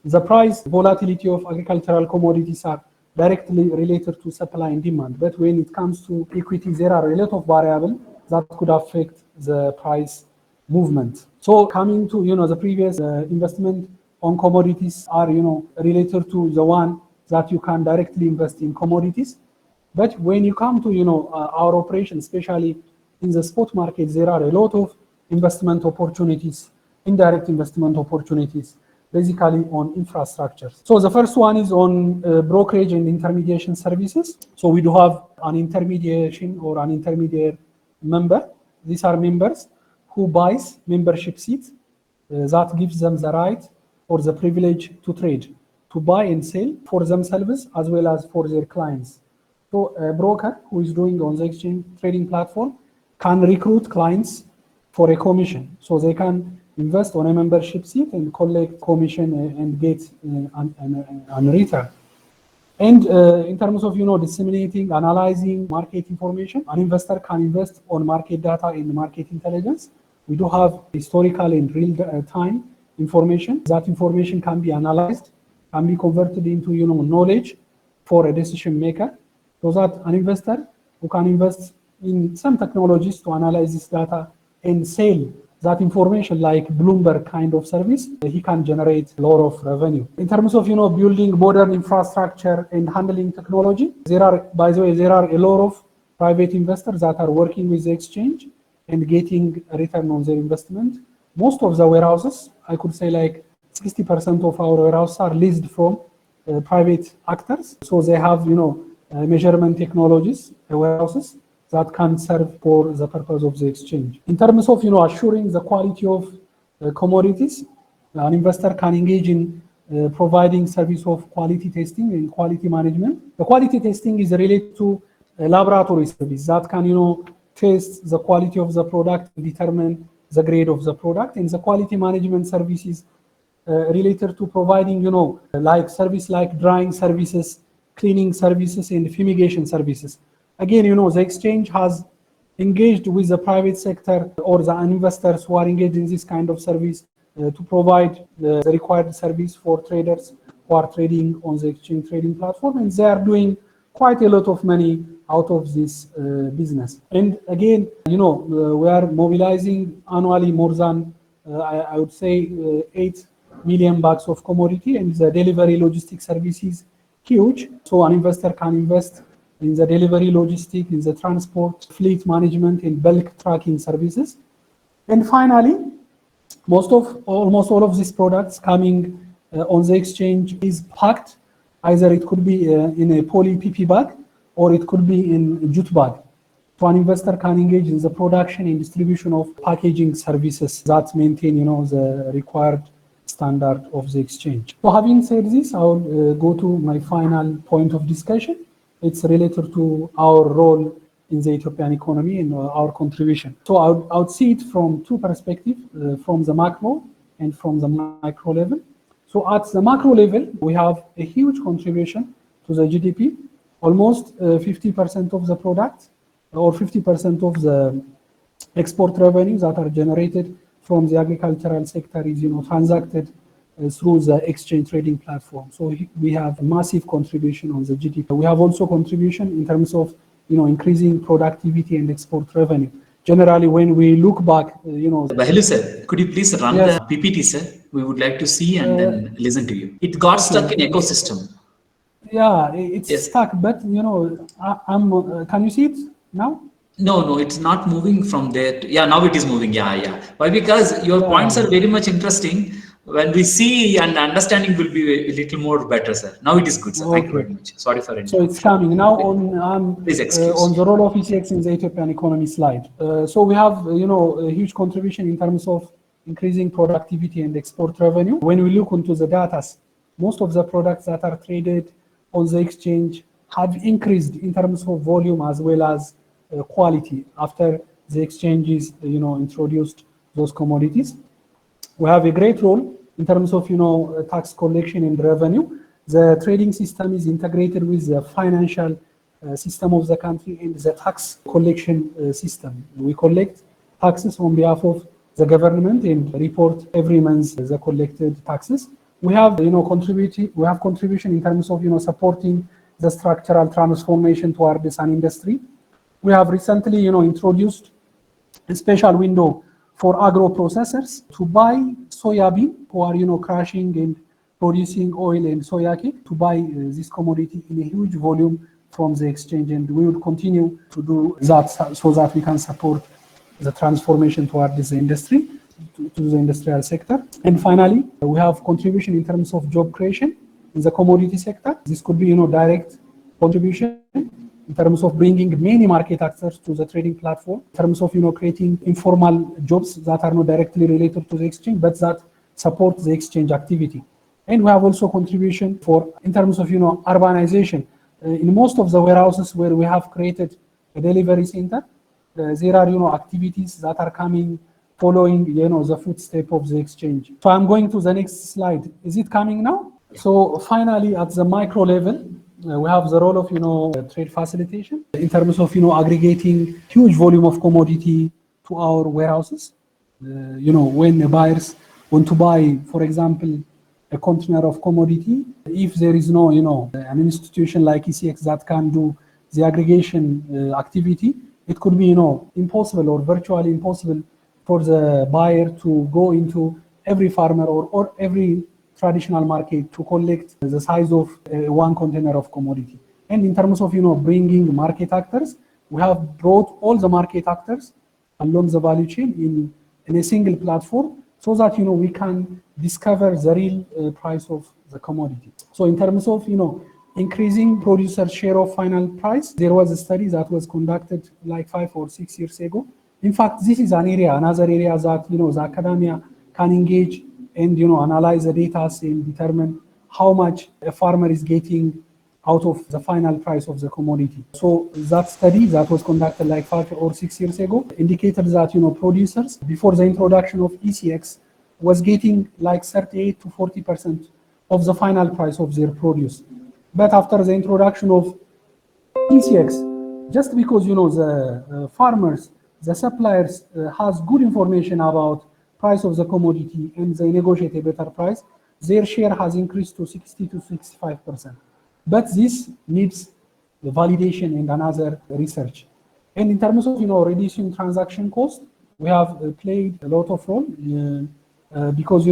the price volatility of agricultural commodities are directly related to supply and demand. But when it comes to equities, there are a lot of variables that could affect the price movement. So coming to the previous investment on commodities are related to the one that you can directly invest in commodities. But when you come to our operation, especially in the spot market, there are a lot of investment opportunities, indirect investment opportunities, basically on infrastructure. So the first one is on brokerage and intermediation services. So we do have an intermediation or an intermediate member. These are members who buys membership seats that gives them the right or the privilege to trade, to buy and sell for themselves as well as for their clients. So a broker who is doing on the exchange trading platform can recruit clients for a commission. So they can invest on a membership seat and collect commission and get an return. And in terms of disseminating, analyzing market information, an investor can invest on market data and market intelligence. We do have historical and real-time information. That information can be analyzed, can be converted into knowledge for a decision maker, so that an investor who can invest in some technologies to analyze this data and sell that information like Bloomberg kind of service, he can generate a lot of revenue. In terms of, building modern infrastructure and handling technology, there are a lot of private investors that are working with the exchange and getting a return on their investment. Most of the warehouses, I could say like 60% of our warehouses are leased from private actors. So they have, measurement technologies, warehouses that can serve for the purpose of the exchange. In terms of, assuring the quality of commodities, an investor can engage in providing service of quality testing and quality management. The quality testing is related to a laboratory service that can, test the quality of the product and determine the grade of the product. And the quality management services related to providing, like service like drying services, cleaning services, and fumigation services. Again, the exchange has engaged with the private sector or the investors who are engaged in this kind of service to provide the required service for traders who are trading on the exchange trading platform, and they are doing quite a lot of money out of this business. And again, we are mobilizing annually more than, I would say, 8 million bags of commodity, and the delivery logistics service is huge. So an investor can invest in the delivery logistics, in the transport, fleet management, and bulk tracking services. And finally, almost all of these products coming on the exchange is packed. Either it could be in a poly PP bag or it could be in a jute bag. So an investor can engage in the production and distribution of packaging services that maintain, the required standard of the exchange. So having said this, I'll go to my final point of discussion. It's related to our role in the Ethiopian economy and our contribution. So I would see it from two perspectives, from the macro and from the micro level. So at the macro level, we have a huge contribution to the GDP. Almost 50% of the product or 50% of the export revenues that are generated from the agricultural sector is, transacted through the exchange trading platform. So we have a massive contribution on the GDP. We have also contribution in terms of, increasing productivity and export revenue. Generally, when we look back, Bahilu sir, could you please run the PPT, sir? We would like to see and then listen to you. It got stuck in ecosystem. Yeah, it's stuck, but can you see it now? No, it's not moving from there. Now it is moving. Yeah. Why? Because your points are very much interesting. When we see and understanding will be a little more better, sir. Now it is good, sir. Okay. Thank you very much. Sorry for interrupting. So it's coming now on the role of ECX in the Ethiopian economy slide. So we have, a huge contribution in terms of increasing productivity and export revenue. When we look into the data, most of the products that are traded on the exchange have increased in terms of volume as well as quality after the exchanges, introduced those commodities. We have a great role in terms of, tax collection and revenue. The trading system is integrated with the financial system of the country and the tax collection system. We collect taxes on behalf of the government and report every month the collected taxes. We have, contribution in terms of, supporting the structural transformation towards an industry. We have recently, introduced a special window for agro processors to buy soya bean, who are, crushing and producing oil and soya cake, to buy this commodity in a huge volume from the exchange. And we will continue to do that so that we can support the transformation towards the industry, to the industrial sector. And finally, we have contribution in terms of job creation in the commodity sector. This could be, direct contribution in terms of bringing many market actors to the trading platform, in terms of, creating informal jobs that are not directly related to the exchange, but that support the exchange activity. And we have also contribution in terms of, urbanization. In most of the warehouses where we have created a delivery center, there are, activities that are coming following, the footstep of the exchange. So I'm going to the next slide. Is it coming now? So finally, at the micro level, we have the role of, trade facilitation in terms of, aggregating huge volume of commodity to our warehouses. When the buyers want to buy, for example, a container of commodity, if there is no, an institution like ECX that can do the aggregation activity, it could be, impossible or virtually impossible for the buyer to go into every farmer or every traditional market to collect the size of one container of commodity. And in terms of, bringing market actors, we have brought all the market actors along the value chain in a single platform so that, we can discover the real price of the commodity. So in terms of, increasing producer share of final price, there was a study that was conducted like 5 or 6 years ago. In fact, this is another area that, the academia can engage and, analyze the data and determine how much a farmer is getting out of the final price of the commodity. So that study that was conducted like 5 or 6 years ago indicated that, producers before the introduction of ECX was getting like 38 to 40% of the final price of their produce. But after the introduction of ECX, just because, the farmers, the suppliers has good information about price of the commodity and they negotiate a better price, their share has increased to 60 to 65%. But this needs the validation and another research. And in terms of, reducing transaction cost, we have played a lot of role because,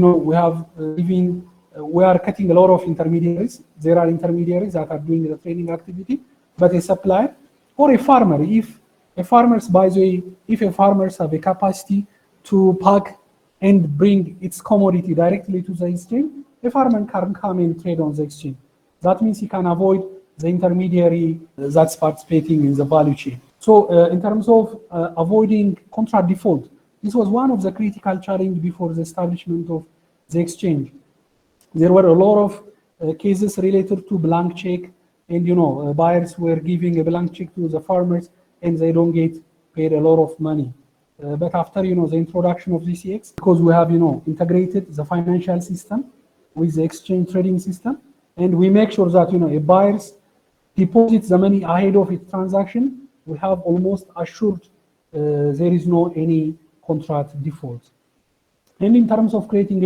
we are cutting a lot of intermediaries. There are intermediaries that are doing the trading activity, but a supplier or a farmer, if a farmers, by the way, if a farmers have a capacity to pack and bring its commodity directly to the exchange, a farmer can come and trade on the exchange. That means he can avoid the intermediary that's participating in the value chain. So in terms of avoiding contract default, this was one of the critical challenges before the establishment of the exchange. There were a lot of cases related to blank check, and buyers were giving a blank check to the farmers and they don't get paid a lot of money. But after the introduction of ECX, because we have integrated the financial system with the exchange trading system, and we make sure that a buyers deposits the money ahead of its transaction, we have almost assured there is no any contract default. And in terms of creating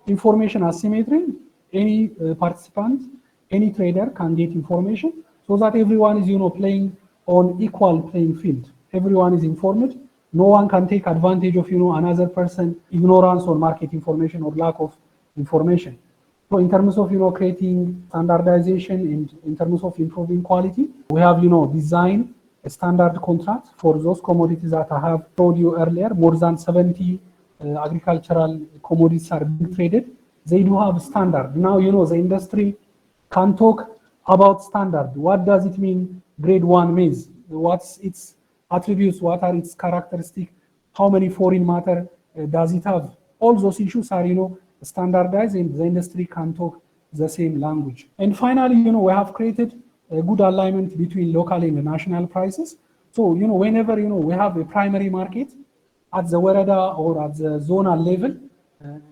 information asymmetry, any participant, any trader can get information so that everyone is playing on equal playing field. Everyone is informed. No one can take advantage of another person ignorance or market information or lack of information. So in terms of creating standardization and in terms of improving quality, we have designed a standard contract for those commodities that I have told you earlier. More than 70 agricultural commodities are being traded. They do have standard. Now the industry can talk about standard. What does it mean? Grade 1 maize. What's its attributes? What are its characteristics? How many foreign matter does it have? All those issues are standardized and the industry can talk the same language. And finally, we have created a good alignment between local and national prices. So, whenever, we have a primary market at the Wereda or at the zonal level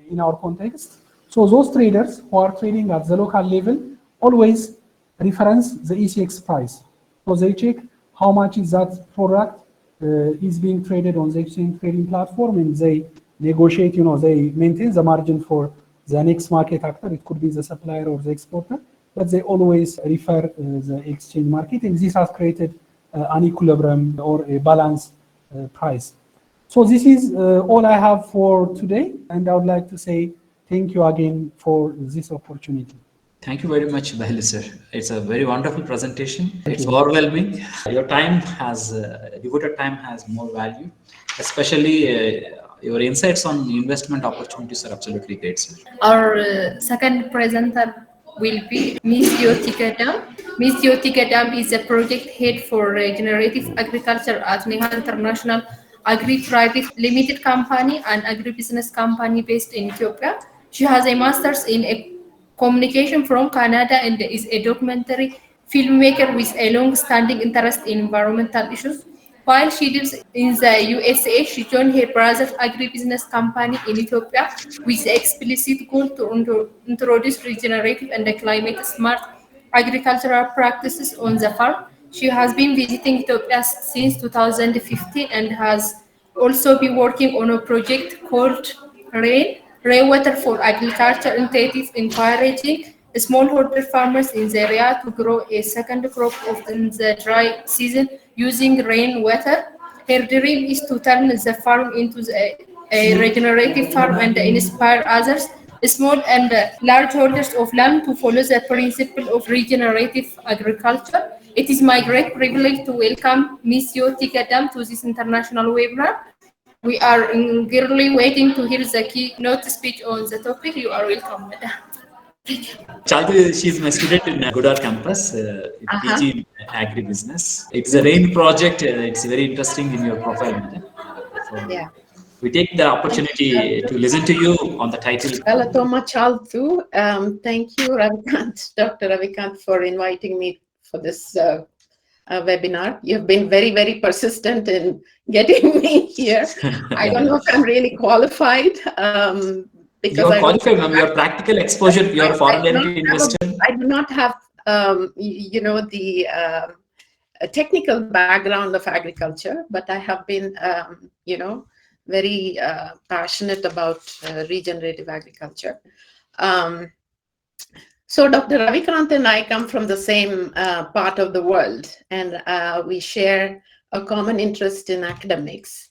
in our context. So those traders who are trading at the local level always reference the ECX price. So they check how much is that product is being traded on the exchange trading platform, and they negotiate, they maintain the margin for the next market actor. It could be the supplier or the exporter, but they always refer the exchange market, and this has created an equilibrium or a balanced price. So this is all I have for today, and I would like to say thank you again for this opportunity. Thank you very much, Bahil sir. It's a very wonderful presentation. It's overwhelming. Your time has, devoted time has more value, especially your insights on investment opportunities are absolutely great, sir. Our second presenter will be Ms. Yoti Gadam. Ms. Yoti Gadam is a project head for regenerative agriculture at Neha International Agri-Thrive Limited Company, an agribusiness company based in Ethiopia. She has a master's in communication from Canada and is a documentary filmmaker with a long-standing interest in environmental issues. While she lives in the USA, she joined her brother's agribusiness company in Ethiopia with the explicit goal to introduce regenerative and climate-smart agricultural practices on the farm. She has been visiting Ethiopia since 2015 and has also been working on a project called RAIN, Rainwater for Agriculture Initiative, encouraging smallholder farmers in the area to grow a second crop in the dry season using rainwater. Her dream is to turn the farm into a regenerative farm and inspire others, small and large holders of land, to follow the principle of regenerative agriculture. It is my great privilege to welcome Ms. Yoti Gadam to this international webinar. We are eagerly waiting to hear the keynote speech on the topic. You are welcome, madam. Chalti, she's my student in Godar campus, PG in agribusiness. It's a RAIN project. It's very interesting in your profile, madam. So we take the opportunity to listen to you on the title. Galatoma Chaltu. Thank you, Ravikant, Dr. Ravikant, for inviting me for this webinar. You've been very, very persistent in getting me here. I don't know if I'm really qualified. Because you're qualified, ma'am. Your practical exposure, your foreign direct investment. I do not have, the technical background of agriculture, but I have been, very passionate about regenerative agriculture. So Dr. Ravikant and I come from the same part of the world, and we share a common interest in academics.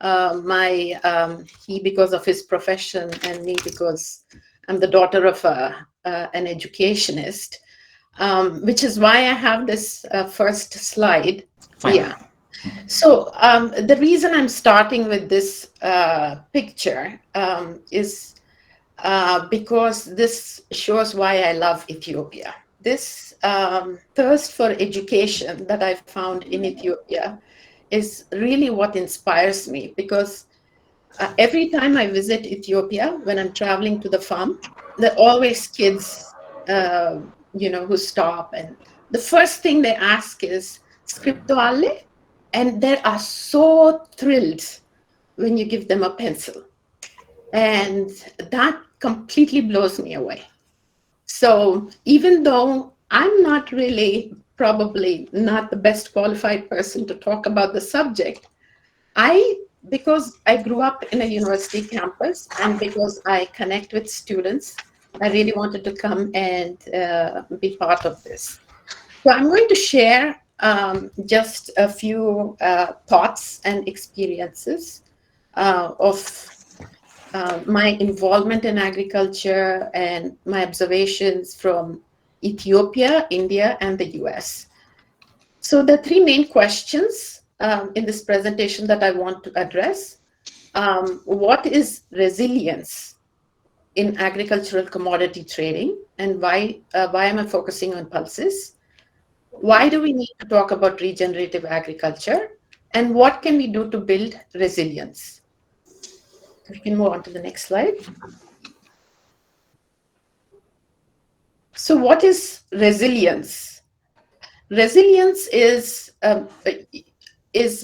He because of his profession, and me because I'm the daughter of an educationist, which is why I have this first slide. Fine. Yeah. So the reason I'm starting with this picture is because this shows why I love Ethiopia. This thirst for education that I found in Ethiopia is really what inspires me, because every time I visit Ethiopia, when I'm traveling to the farm, there are always kids, who stop, and the first thing they ask is "Scripto alle?" And they are so thrilled when you give them a pencil, and that completely blows me away. So even though I'm not really, probably not the best qualified person to talk about the subject, because I grew up in a university campus, and because I connect with students, I really wanted to come and be part of this. So I'm going to share just a few thoughts and experiences of my involvement in agriculture and my observations from Ethiopia, India, and the US. So the three main questions in this presentation that I want to address: what is resilience in agricultural commodity trading, and why am I focusing on pulses? Why do we need to talk about regenerative agriculture, and what can we do to build resilience? We can move on to the next slide. So what is resilience? Resilience is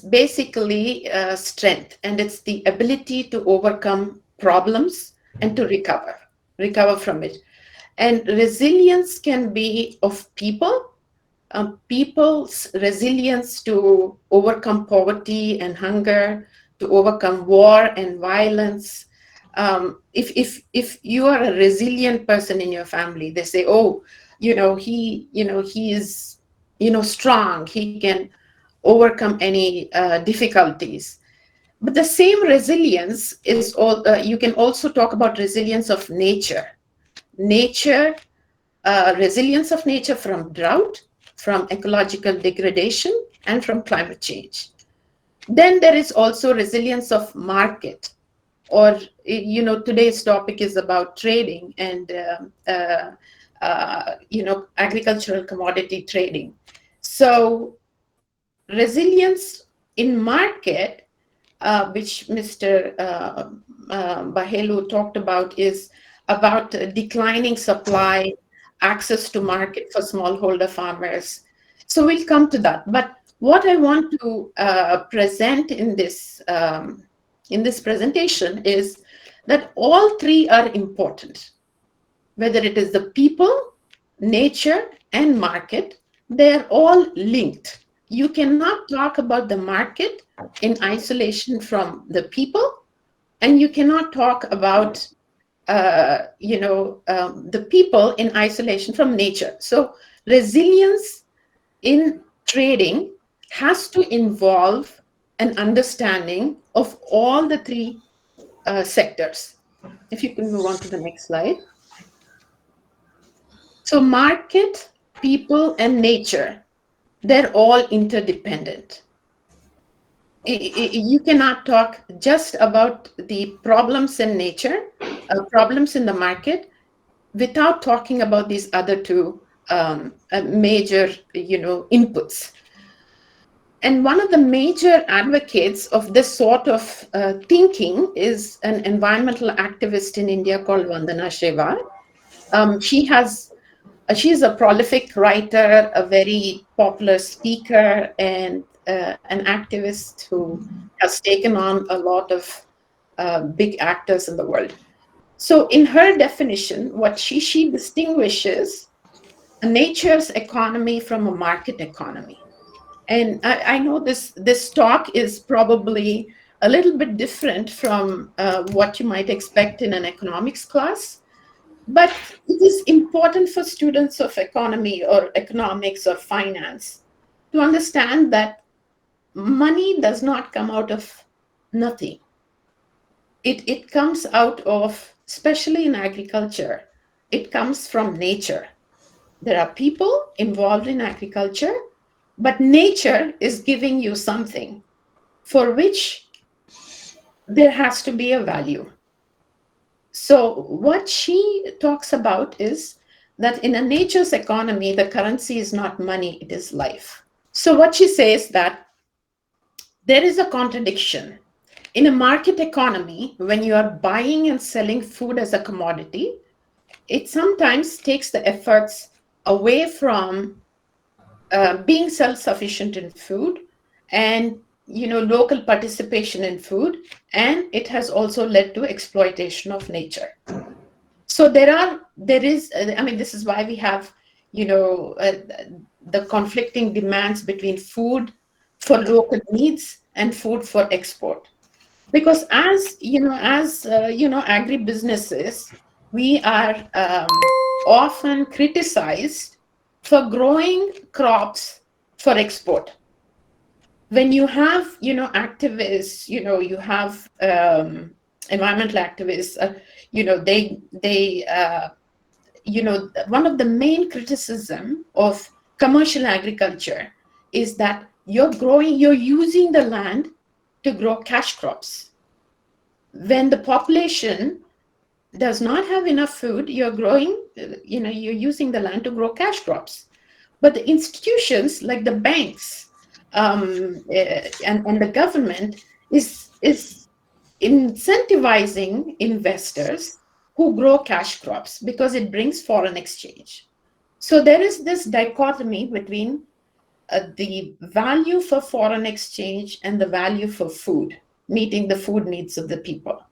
basically strength, and it's the ability to overcome problems and to recover from it. And resilience can be of people, people's resilience to overcome poverty and hunger, to overcome war and violence. If you are a resilient person in your family, they say, oh, he is, strong, he can overcome any difficulties. But the same resilience is all, you can also talk about resilience of nature. Resilience of nature from drought, from ecological degradation, and from climate change. Then there is also resilience of market, or, today's topic is about trading and, agricultural commodity trading. So resilience in market, which Mr. Bahelu talked about, is about declining supply, access to market for smallholder farmers. So we'll come to that. But what I want to present in this presentation is that all three are important. Whether it is the people, nature, and market, they're all linked. You cannot talk about the market in isolation from the people, and you cannot talk about the people in isolation from nature. So resilience in trading has to involve an understanding of all the three sectors. If you can move on to the next slide. So market, people, and nature, they're all interdependent. You cannot talk just about the problems in nature, problems in the market, without talking about these other two major, inputs. And one of the major advocates of this sort of thinking is an environmental activist in India called Vandana Shewar. She's a prolific writer, a very popular speaker, and an activist who has taken on a lot of big actors in the world. So in her definition, what she distinguishes nature's economy from a market economy. And I know this talk is probably a little bit different from what you might expect in an economics class, but it is important for students of economy or economics or finance to understand that money does not come out of nothing. It comes out of, especially in agriculture, it comes from nature. There are people involved in agriculture, but nature is giving you something for which there has to be a value. So what she talks about is that in a nature's economy, the currency is not money, it is life. So what she says that there is a contradiction. In a market economy, when you are buying and selling food as a commodity, it sometimes takes the efforts away from being self-sufficient in food and local participation in food, and it has also led to exploitation of nature. So this is why we have the conflicting demands between food for local needs and food for export, because as agribusinesses, we are often criticized for growing crops for export. When you have activists, you have environmental activists, one of the main criticism of commercial agriculture is that you're using the land to grow cash crops. When the population does not have enough food, you're using the land to grow cash crops. But the institutions like the banks and the government is incentivizing investors who grow cash crops because it brings foreign exchange. So there is this dichotomy between the value for foreign exchange and the value for food, meeting the food needs of the people.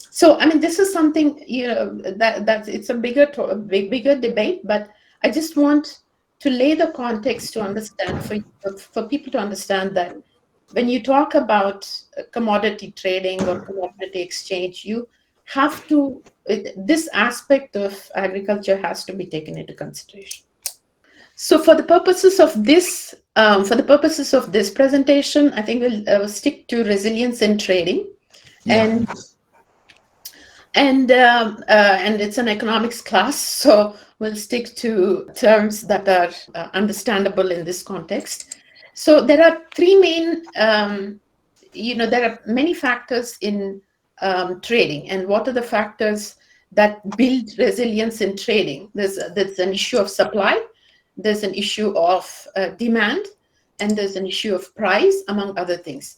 So, this is something, that it's a bigger debate, but I just want to lay the context to understand, for people to understand that when you talk about commodity trading or commodity exchange, you have to, this aspect of agriculture has to be taken into consideration. So for the purposes of this, presentation, I think we'll stick to resilience in trading. Yeah. And it's an economics class, so we'll stick to terms that are understandable in this context. So there are three main, there are many factors in trading. And what are the factors that build resilience in trading? There's an issue of supply, there's an issue of demand, and there's an issue of price, among other things.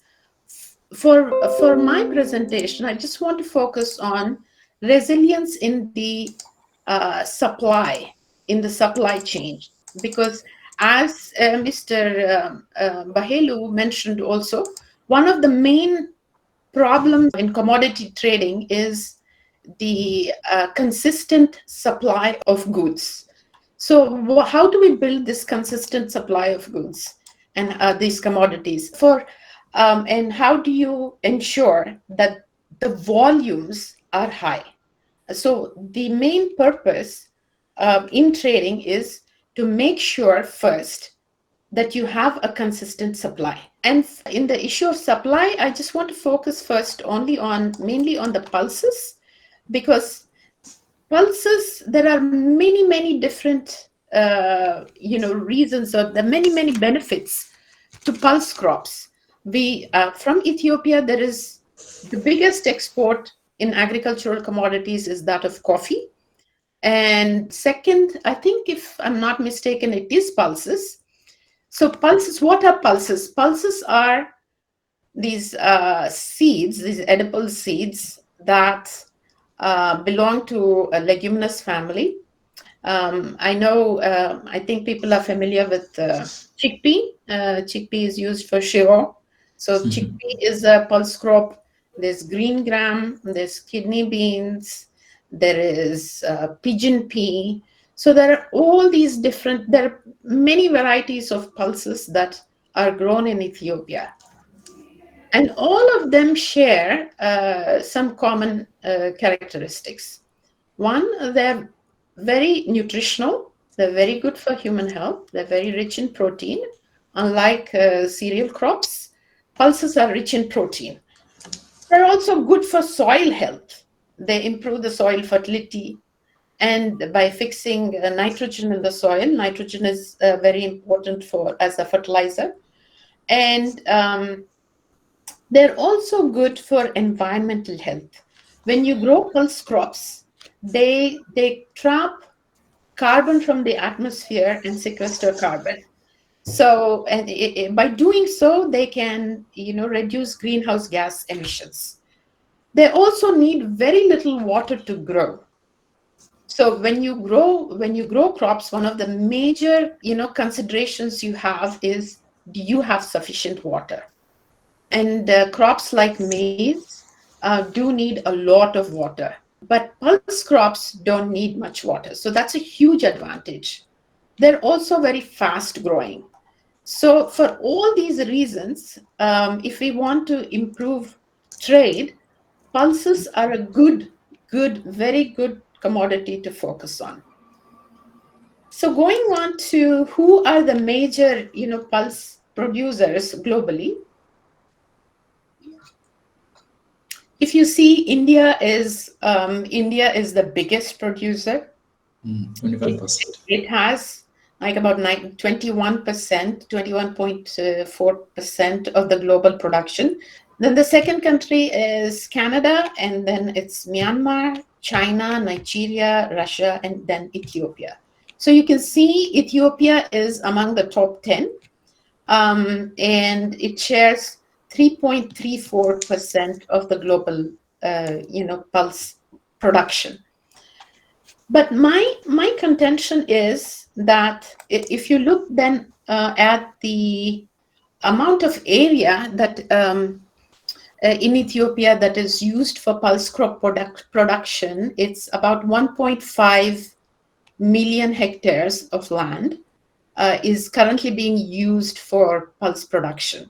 For my presentation, I just want to focus on resilience in the supply chain, because as Mr. Bahelu mentioned also, one of the main problems in commodity trading is the consistent supply of goods. So how do we build this consistent supply of goods and these commodities? And how do you ensure that the volumes are high? So the main purpose in trading is to make sure first that you have a consistent supply. And in the issue of supply, I just want to focus first mainly on the pulses, because pulses, there are many different reasons, or the many benefits to pulse crops. We from Ethiopia, there is the biggest export in agricultural commodities is that of coffee, and second, I think if I'm not mistaken, it is pulses. So pulses, what are pulses? Pulses are these seeds, these edible seeds that belong to a leguminous family. I think people are familiar with chickpea. Chickpea is used for shiro. So chickpea is a pulse crop. There's green gram, there's kidney beans, there is pigeon pea. So there are all these different, there are many varieties of pulses that are grown in Ethiopia. And all of them share some common characteristics. One, they're very nutritional. They're very good for human health. They're very rich in protein. Unlike cereal crops, pulses are rich in protein. They're also good for soil health. They improve the soil fertility. And by fixing nitrogen in the soil, nitrogen is very important as a fertilizer. And they're also good for environmental health. When you grow pulse crops, they trap carbon from the atmosphere and sequester carbon. So, and by doing so, they can, reduce greenhouse gas emissions. They also need very little water to grow. So when you grow crops, one of the major, considerations you have is, do you have sufficient water? And crops like maize do need a lot of water. But pulse crops don't need much water. So that's a huge advantage. They're also very fast growing. So for all these reasons, if we want to improve trade, pulses are a very good commodity to focus on. So going on to who are the major, pulse producers globally. If you see, India is the biggest producer. 25%. It has like about 21%, 21.4% of the global production. Then the second country is Canada, and then it's Myanmar, China, Nigeria, Russia, and then Ethiopia. So you can see Ethiopia is among the top 10, and it shares 3.34% of the global, pulse production. But my contention is that if you look then at the amount of area that in Ethiopia that is used for pulse crop production, it's about 1.5 million hectares of land is currently being used for pulse production.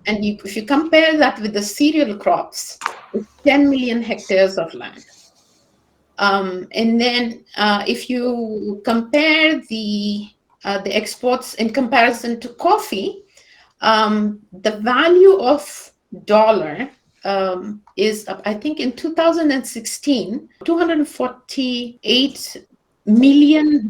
And if you compare that with the cereal crops, it's 10 million hectares of land. And then if you compare the exports in comparison to coffee, the value of dollar is, I think in 2016, $248 million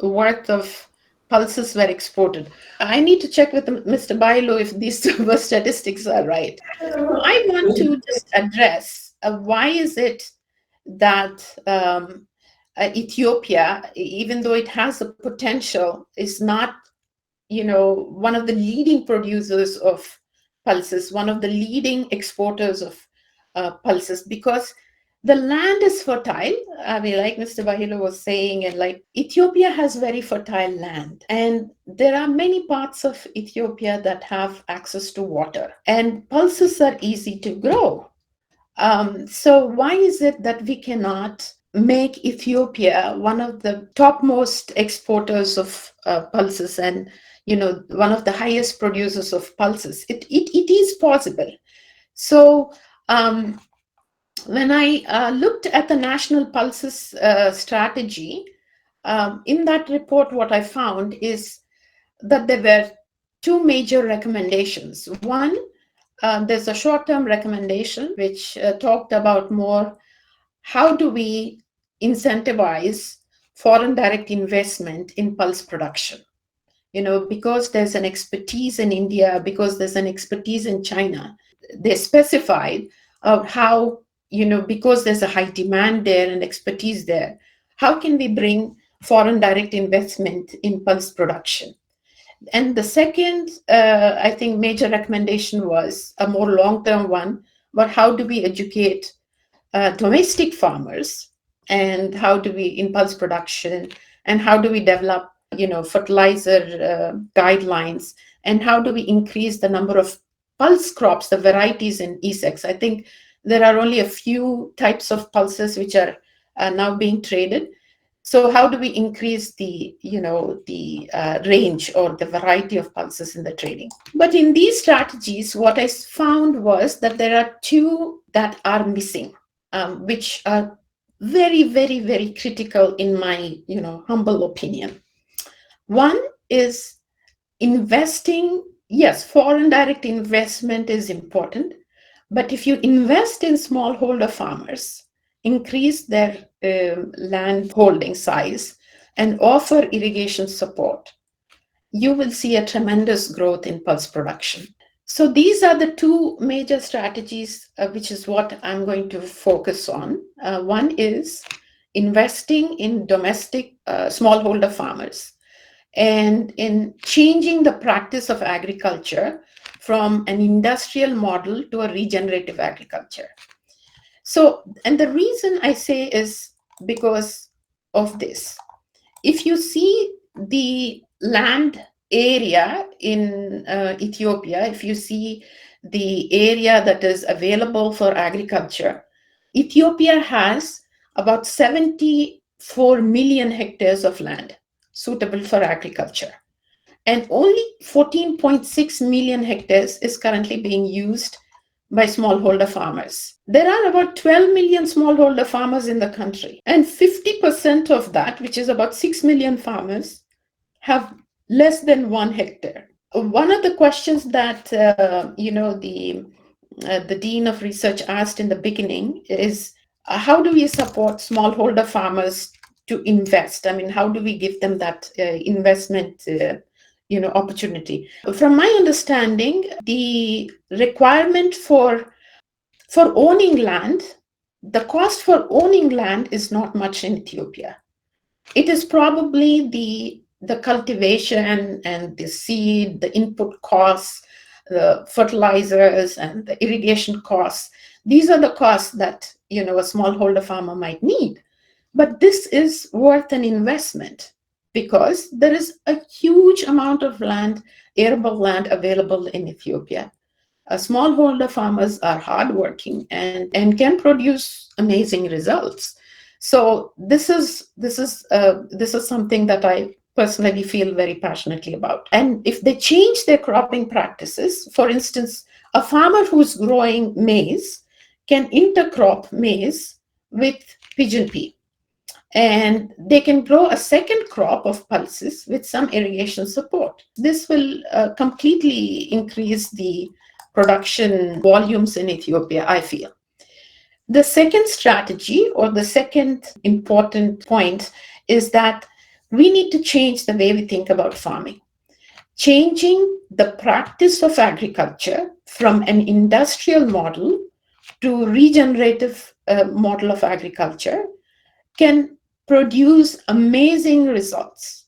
worth of pulses were exported. I need to check with Mr. Bailo if these statistics are right. So I want to just address why is it that Ethiopia, even though it has the potential, is not, one of the leading producers of pulses, one of the leading exporters of pulses, because the land is fertile. I mean, like Mr. Bahilo was saying, and like Ethiopia has very fertile land, and there are many parts of Ethiopia that have access to water, and pulses are easy to grow. So why is it that we cannot make Ethiopia one of the topmost exporters of pulses and, one of the highest producers of pulses? It is possible. So when I looked at the National Pulses strategy, in that report, what I found is that there were two major recommendations. One, there's a short-term recommendation which talked about more how do we incentivize foreign direct investment in pulse production. Because there's an expertise in India, because there's an expertise in China, they specified how, because there's a high demand there and expertise there, how can we bring foreign direct investment in pulse production? And the second, I think, major recommendation was a more long-term one, but how do we educate domestic farmers, and how do we, in pulse production, and how do we develop, fertilizer guidelines, and how do we increase the number of pulse crops, the varieties in ESEX? I think there are only a few types of pulses which are now being traded. So how do we increase the, range or the variety of pulses in the trading? But in these strategies, what I found was that there are two that are missing, which are very, very, very critical in my, humble opinion. One is investing. Yes, foreign direct investment is important, but if you invest in smallholder farmers, increase their land holding size, and offer irrigation support, you will see a tremendous growth in pulse production. So these are the two major strategies, which is what I'm going to focus on. One is investing in domestic smallholder farmers, and in changing the practice of agriculture from an industrial model to a regenerative agriculture. So, and the reason I say is because of this. If you see the land area in Ethiopia, if you see the area that is available for agriculture, Ethiopia has about 74 million hectares of land suitable for agriculture. And only 14.6 million hectares is currently being used by smallholder farmers. There are about 12 million smallholder farmers in the country, and 50% of that, which is about 6 million farmers, have less than 1 hectare. One of the questions that the Dean of Research asked in the beginning is, how do we support smallholder farmers to invest? I mean, how do we give them that investment opportunity? From my understanding, the requirement for owning land, the cost for owning land is not much in Ethiopia. It is probably the cultivation and the seed, the input costs, the fertilizers and the irrigation costs. These are the costs that a smallholder farmer might need. But this is worth an investment because there is a huge amount of land, arable land available in Ethiopia. Smallholder farmers are hardworking and can produce amazing results. So this is something that I personally feel very passionately about. And if they change their cropping practices, for instance, a farmer who's growing maize can intercrop maize with pigeon pea. And they can grow a second crop of pulses with some irrigation support. This will completely increase the production volumes in Ethiopia, I feel. The second strategy, or the second important point, is that we need to change the way we think about farming. Changing the practice of agriculture from an industrial model to regenerative model of agriculture can produce amazing results.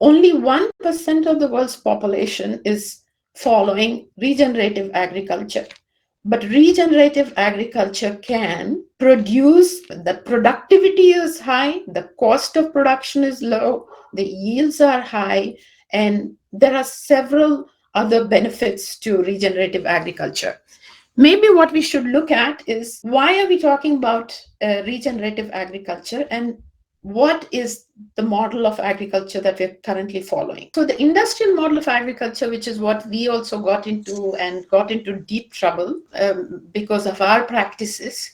Only 1% of the world's population is following regenerative agriculture. But regenerative agriculture can produce, the productivity is high, the cost of production is low, the yields are high, and there are several other benefits to regenerative agriculture. Maybe what we should look at is, why are we talking about regenerative agriculture, and what is the model of agriculture that we're currently following? So the industrial model of agriculture, which is what we also got into deep trouble because of our practices,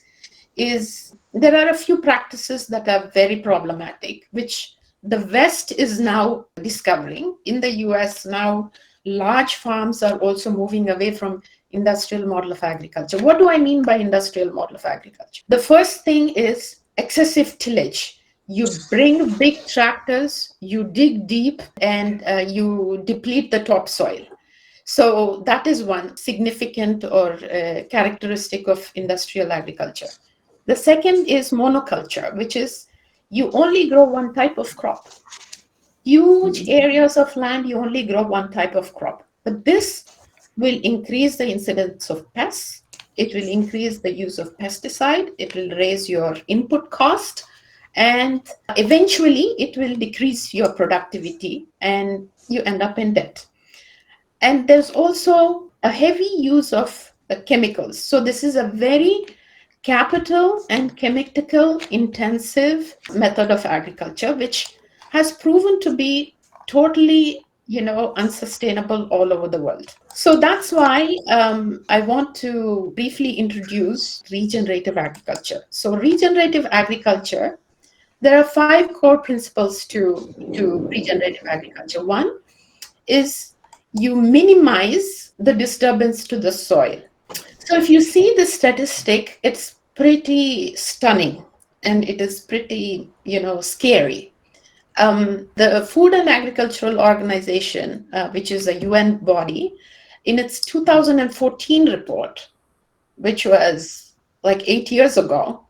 is there are a few practices that are very problematic, which the West is now discovering. In the US now, large farms are also moving away from industrial model of agriculture. What do I mean by industrial model of agriculture? The first thing is excessive tillage. You bring big tractors, you dig deep, and you deplete the topsoil. So that is one significant or characteristic of industrial agriculture. The second is monoculture, which is you only grow one type of crop. Huge areas of land, you only grow one type of crop. But this will increase the incidence of pests. It will increase the use of pesticide. It will raise your input cost. And eventually, it will decrease your productivity and you end up in debt. And there's also a heavy use of chemicals. So this is a very capital and chemical intensive method of agriculture, which has proven to be totally, unsustainable all over the world. So that's why I want to briefly introduce regenerative agriculture. So regenerative agriculture, there are 5 core principles to regenerative agriculture. One is you minimize the disturbance to the soil. So if you see the statistic, it's pretty stunning and it is pretty, scary. The Food and Agricultural Organization, which is a UN body, in its 2014 report, which was like 8 years ago,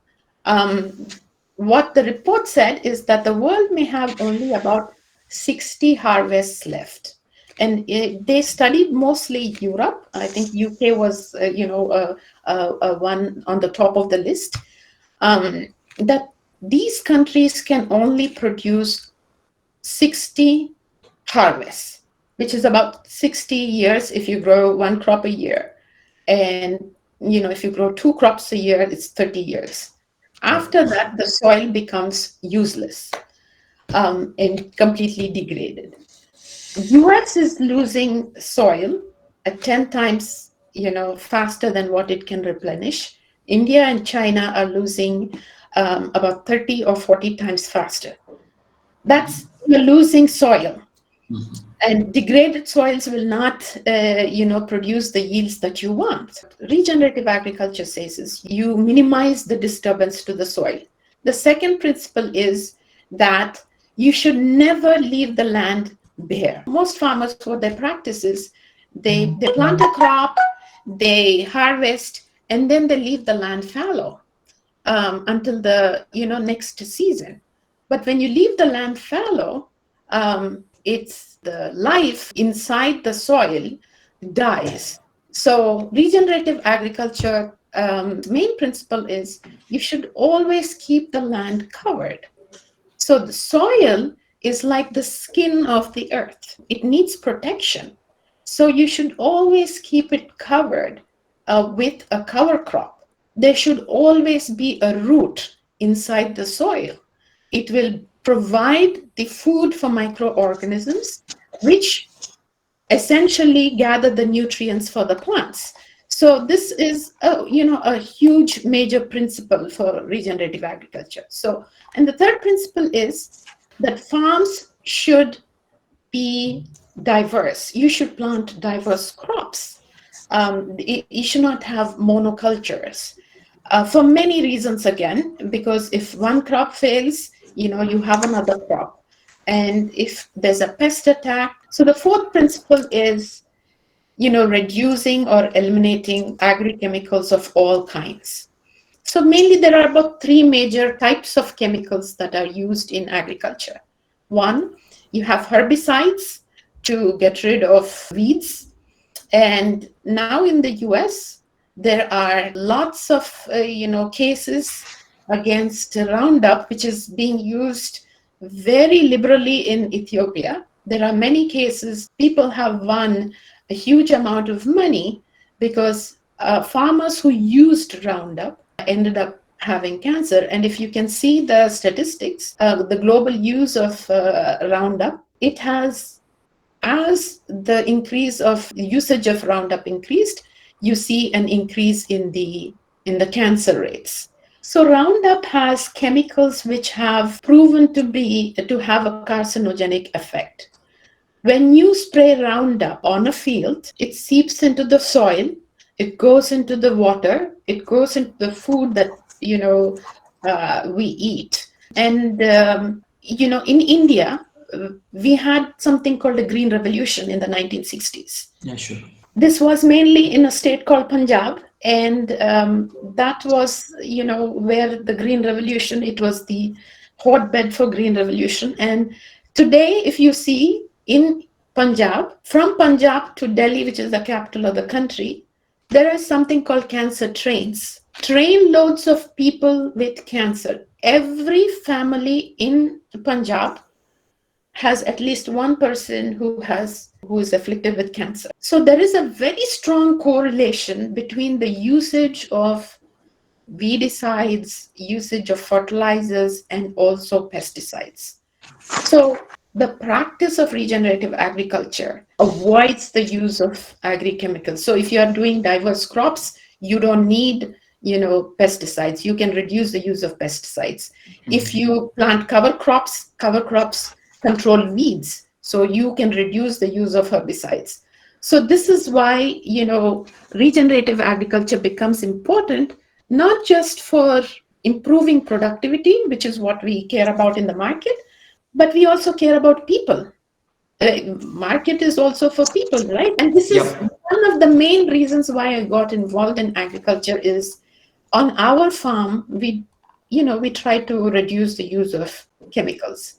what the report said is that the world may have only about 60 harvests left. And they studied mostly Europe. I think UK was, one on the top of the list. That these countries can only produce 60 harvests, which is about 60 years if you grow one crop a year. And, if you grow 2 crops a year, it's 30 years. After that, the soil becomes useless and completely degraded. US is losing soil at 10 times, faster than what it can replenish. India and China are losing about 30 or 40 times faster. That's you're losing soil. And degraded soils will not, produce the yields that you want. Regenerative agriculture says is you minimize the disturbance to the soil. The second principle is that you should never leave the land bare. Most farmers, what they practice is they plant a crop, they harvest, and then they leave the land fallow until the next season. But when you leave the land fallow, it's the life inside the soil dies. So regenerative agriculture main principle is you should always keep the land covered. So the soil is like the skin of the earth. It needs protection. So you should always keep it covered with a cover crop. There should always be a root inside the soil. It will provide the food for microorganisms, which essentially gather the nutrients for the plants. So this is a huge major principle for regenerative agriculture. So, and the third principle is that farms should be diverse. You should plant diverse crops. You should not have monocultures for many reasons again, because if one crop fails, you have another crop. And if there's a pest attack. So the fourth principle is, reducing or eliminating agrochemicals of all kinds. So mainly there are about 3 major types of chemicals that are used in agriculture. One, you have herbicides to get rid of weeds. And now in the US, there are lots of, cases against Roundup, which is being used very liberally in Ethiopia. There are many cases. People have won a huge amount of money because farmers who used Roundup ended up having cancer. And if you can see the statistics, the global use of Roundup, it has, as the increase of usage of Roundup increased, you see an increase in the cancer rates. So Roundup has chemicals which have proven to have a carcinogenic effect. When you spray Roundup on a field, it seeps into the soil, it goes into the water, it goes into the food that we eat. And in India, we had something called the Green Revolution in the 1960s. Yeah, sure. This was mainly in a state called Punjab, and that was, where the Green Revolution, it was the hotbed for Green Revolution. And today, if you see in Punjab, from Punjab to Delhi, which is the capital of the country, there is something called cancer trains. Train loads of people with cancer. Every family in Punjab has at least one person who is afflicted with cancer. So there is a very strong correlation between the usage of weedicides, usage of fertilizers, and also pesticides. So the practice of regenerative agriculture avoids the use of agri-chemicals. So if you are doing diverse crops, you don't need pesticides. You can reduce the use of pesticides. If you plant cover crops control weeds, so you can reduce the use of herbicides. So this is why regenerative agriculture becomes important, not just for improving productivity, which is what we care about in the market, but we also care about people. Market is also for people, right? And this is one of the main reasons why I got involved in agriculture. Is on our farm, we try to reduce the use of chemicals.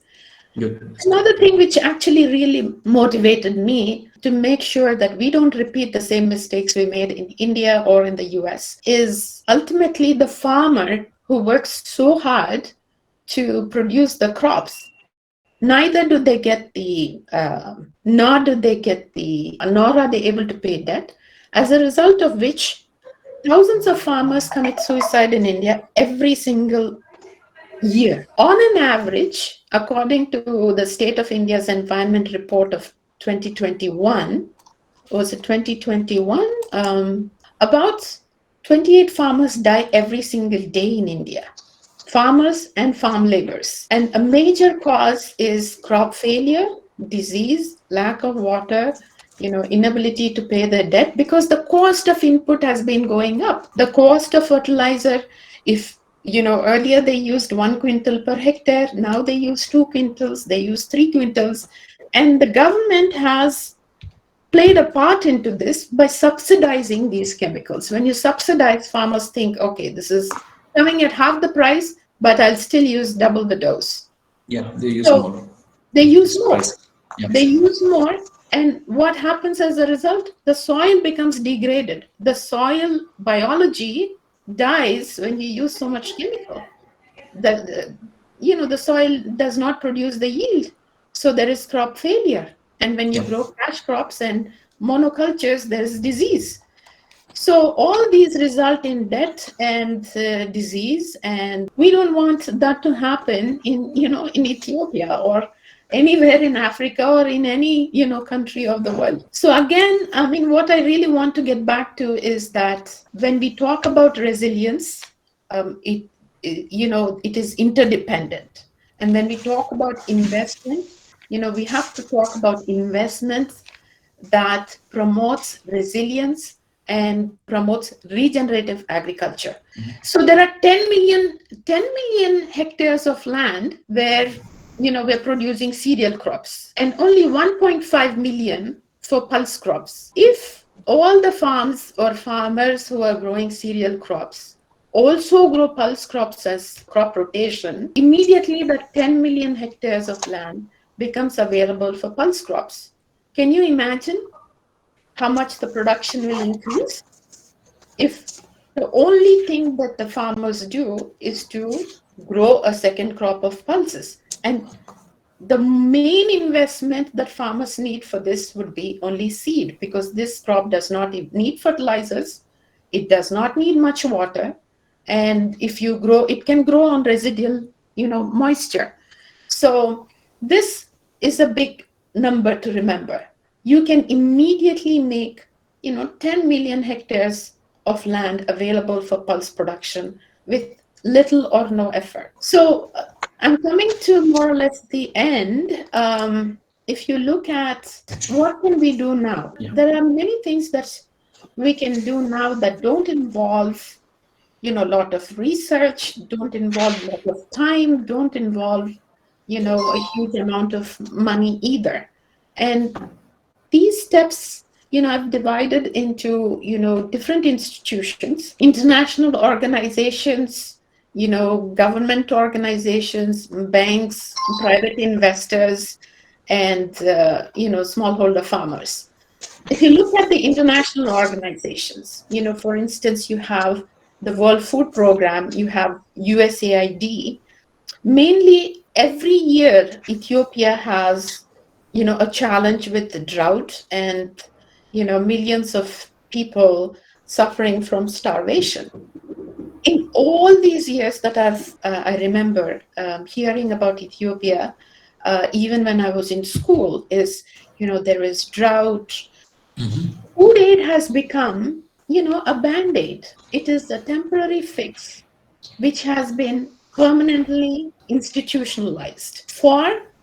Good. Another thing which actually really motivated me to make sure that we don't repeat the same mistakes we made in India or in the US is ultimately the farmer who works so hard to produce the crops. Neither do they get nor are they able to pay debt, as a result of which thousands of farmers commit suicide in India every single year. On an average, according to the State of India's Environment Report of 2021, was it 2021? About 28 farmers die every single day in India. Farmers and farm laborers. And a major cause is crop failure, disease, lack of water, inability to pay their debt, because the cost of input has been going up. The cost of fertilizer, earlier they used 1 quintal per hectare, now they use 2 quintals, they use 3 quintals. And the government has played a part into this by subsidizing these chemicals. When you subsidize, farmers think, okay, this is coming at half the price, but I'll still use double the dose. Yeah, they use more. They use more. Yeah. They use more. And what happens as a result? The soil becomes degraded. The soil biology dies when you use so much chemical. The soil does not produce the yield. So there is crop failure. And when you grow cash crops and monocultures, there is disease. So all these result in death and disease, and we don't want that to happen in Ethiopia or anywhere in Africa or in any country of the world. So again, what I really want to get back to is that when we talk about resilience, it is interdependent. And when we talk about investment, we have to talk about investments that promotes resilience and promotes regenerative agriculture. So there are 10 million hectares of land where we're producing cereal crops, and only 1.5 million for pulse crops. If all the farms or farmers who are growing cereal crops also grow pulse crops as crop rotation, immediately that 10 million hectares of land becomes available for pulse crops. Can you imagine how much the production will increase if the only thing that the farmers do is to grow a second crop of pulses? And the main investment that farmers need for this would be only seed, because this crop does not need fertilizers, it does not need much water, and if you grow, it can grow on residual moisture. So this is a big number to remember. You can immediately make 10 million hectares of land available for pulse production with little or no effort. So I'm coming to more or less the end. If you look at what can we do now, there are many things that we can do now that don't involve, a lot of research, don't involve a lot of time, don't involve, a huge amount of money either. And these steps, I've divided into, different institutions, international organizations, government organizations, banks, private investors, and, smallholder farmers. If you look at the international organizations, for instance, you have the World Food Program, you have USAID. Mainly every year, Ethiopia has, a challenge with the drought and, millions of people suffering from starvation. In all these years that I remember hearing about Ethiopia, even when I was in school, is, there is drought. Food aid has become, a band-aid. It is a temporary fix, which has been permanently institutionalized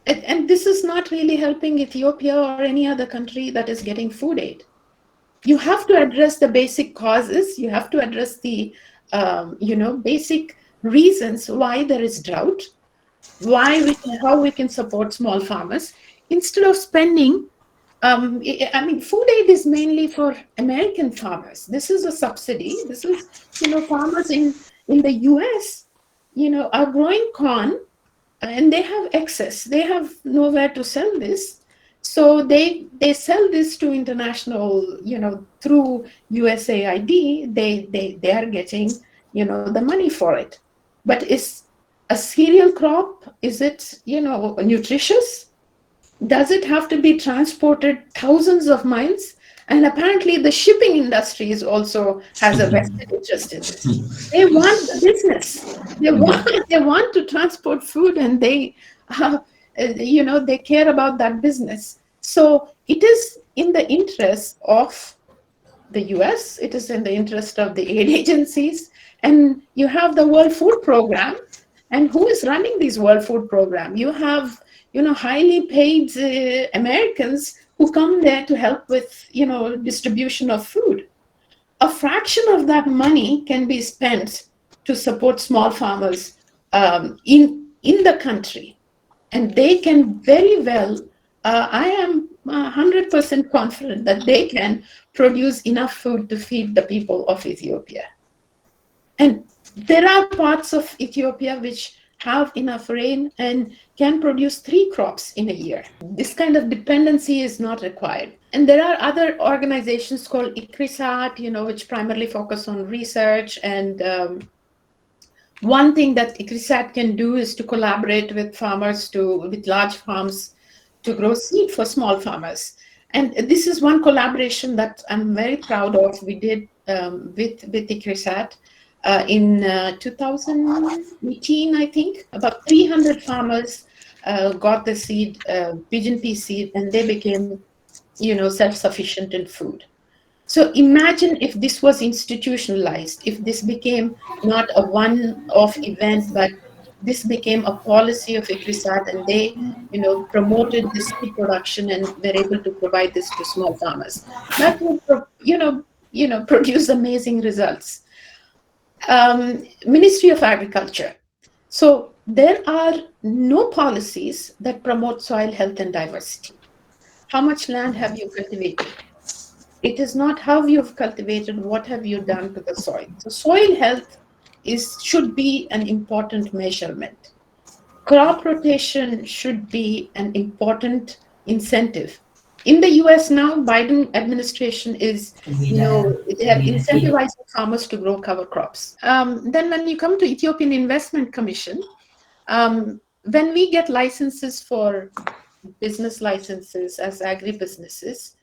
and this is not really helping Ethiopia or any other country that is getting food aid. You have to address the basic causes. You have to address the, basic reasons why there is drought, how we can support small farmers instead of spending. Food aid is mainly for American farmers. This is a subsidy. This is, farmers in the US, are growing corn and they have excess. They have nowhere to sell this. So they sell this to international, through USAID, they are getting, the money for it. But is a cereal crop, is it, nutritious? Does it have to be transported thousands of miles? And apparently the shipping industry is also has a vested interest in this. They want the business. They want to transport food, and they, they care about that business. So it is in the interest of the US. It is in the interest of the aid agencies. And you have the World Food Program. And who is running this World Food Program? You have, highly paid Americans who come there to help with, distribution of food. A fraction of that money can be spent to support small farmers in the country. And they can very well, I am 100% confident that they can produce enough food to feed the people of Ethiopia. And there are parts of Ethiopia which have enough rain and can produce 3 crops in a year. This kind of dependency is not required. And there are other organizations called ICRISAT, which primarily focus on research. And one thing that ICRISAT can do is to collaborate with farmers, with large farms, to grow seed for small farmers. And this is one collaboration that I'm very proud of. We did with ICRISAT. In 2018, I think, about 300 farmers got the seed, pigeon pea seed, and they became, self-sufficient in food. So imagine if this was institutionalized, if this became not a one-off event, but this became a policy of ICRISAT, and they, promoted this seed production and were able to provide this to small farmers. That would, produce amazing results. Ministry of Agriculture. So there are no policies that promote soil health and diversity. How much land have you cultivated? It is not how you've cultivated, what have you done to the soil. So soil health should be an important measurement. Crop rotation should be an important incentive. In the US now, Biden administration is, they have incentivized farmers to grow cover crops. Then when you come to Ethiopian Investment Commission, when we get licenses for business licenses as agribusinesses,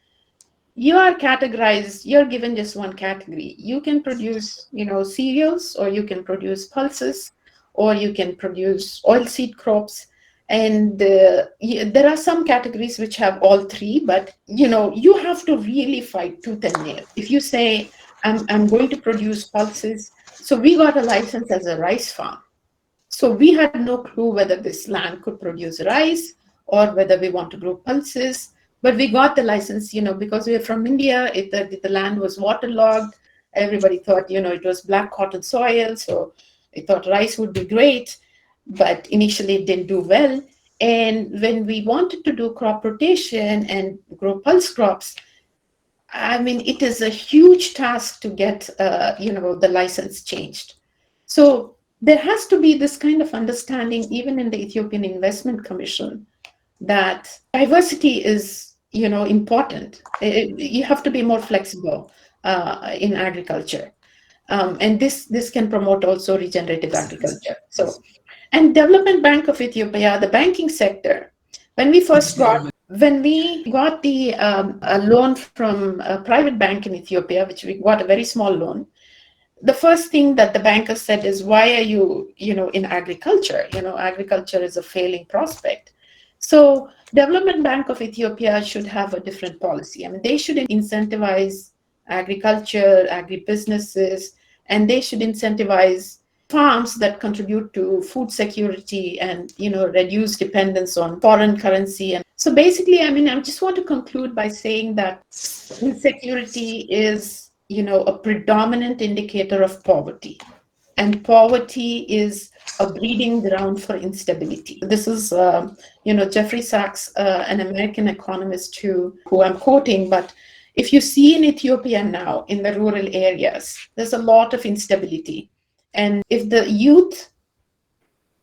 you are categorized, you're given just one category. You can produce, cereals, or you can produce pulses, or you can produce oilseed crops. And there are some categories which have all 3, but you have to really fight tooth and nail. If you say, I'm going to produce pulses, So we got a license as a rice farm. So we had no clue whether this land could produce rice or whether we want to grow pulses. But we got the license, because we are from India, the land was waterlogged. Everybody thought, it was black cotton soil. So they thought rice would be great, but initially it didn't do well. And when we wanted to do crop rotation and grow pulse crops, I mean, it is a huge task to get, the license changed. So there has to be this kind of understanding, even in the Ethiopian Investment Commission, that diversity is, important. You have to be more flexible in agriculture. And this can promote also regenerative agriculture. So, and Development Bank of Ethiopia, the banking sector, when we got the a loan from a private bank in Ethiopia, which we got a very small loan, the first thing that the banker said is, why are you, in agriculture? Agriculture is a failing prospect. So Development Bank of Ethiopia should have a different policy. I mean, they should incentivize agriculture, agribusinesses, and they should incentivize farms that contribute to food security and, reduce dependence on foreign currency. And so basically, I mean, I just want to conclude by saying that insecurity is, a predominant indicator of poverty. And poverty is a breeding ground for instability. This is, Jeffrey Sachs, an American economist who I'm quoting, but if you see in Ethiopia now, in the rural areas, there's a lot of instability. And if the youth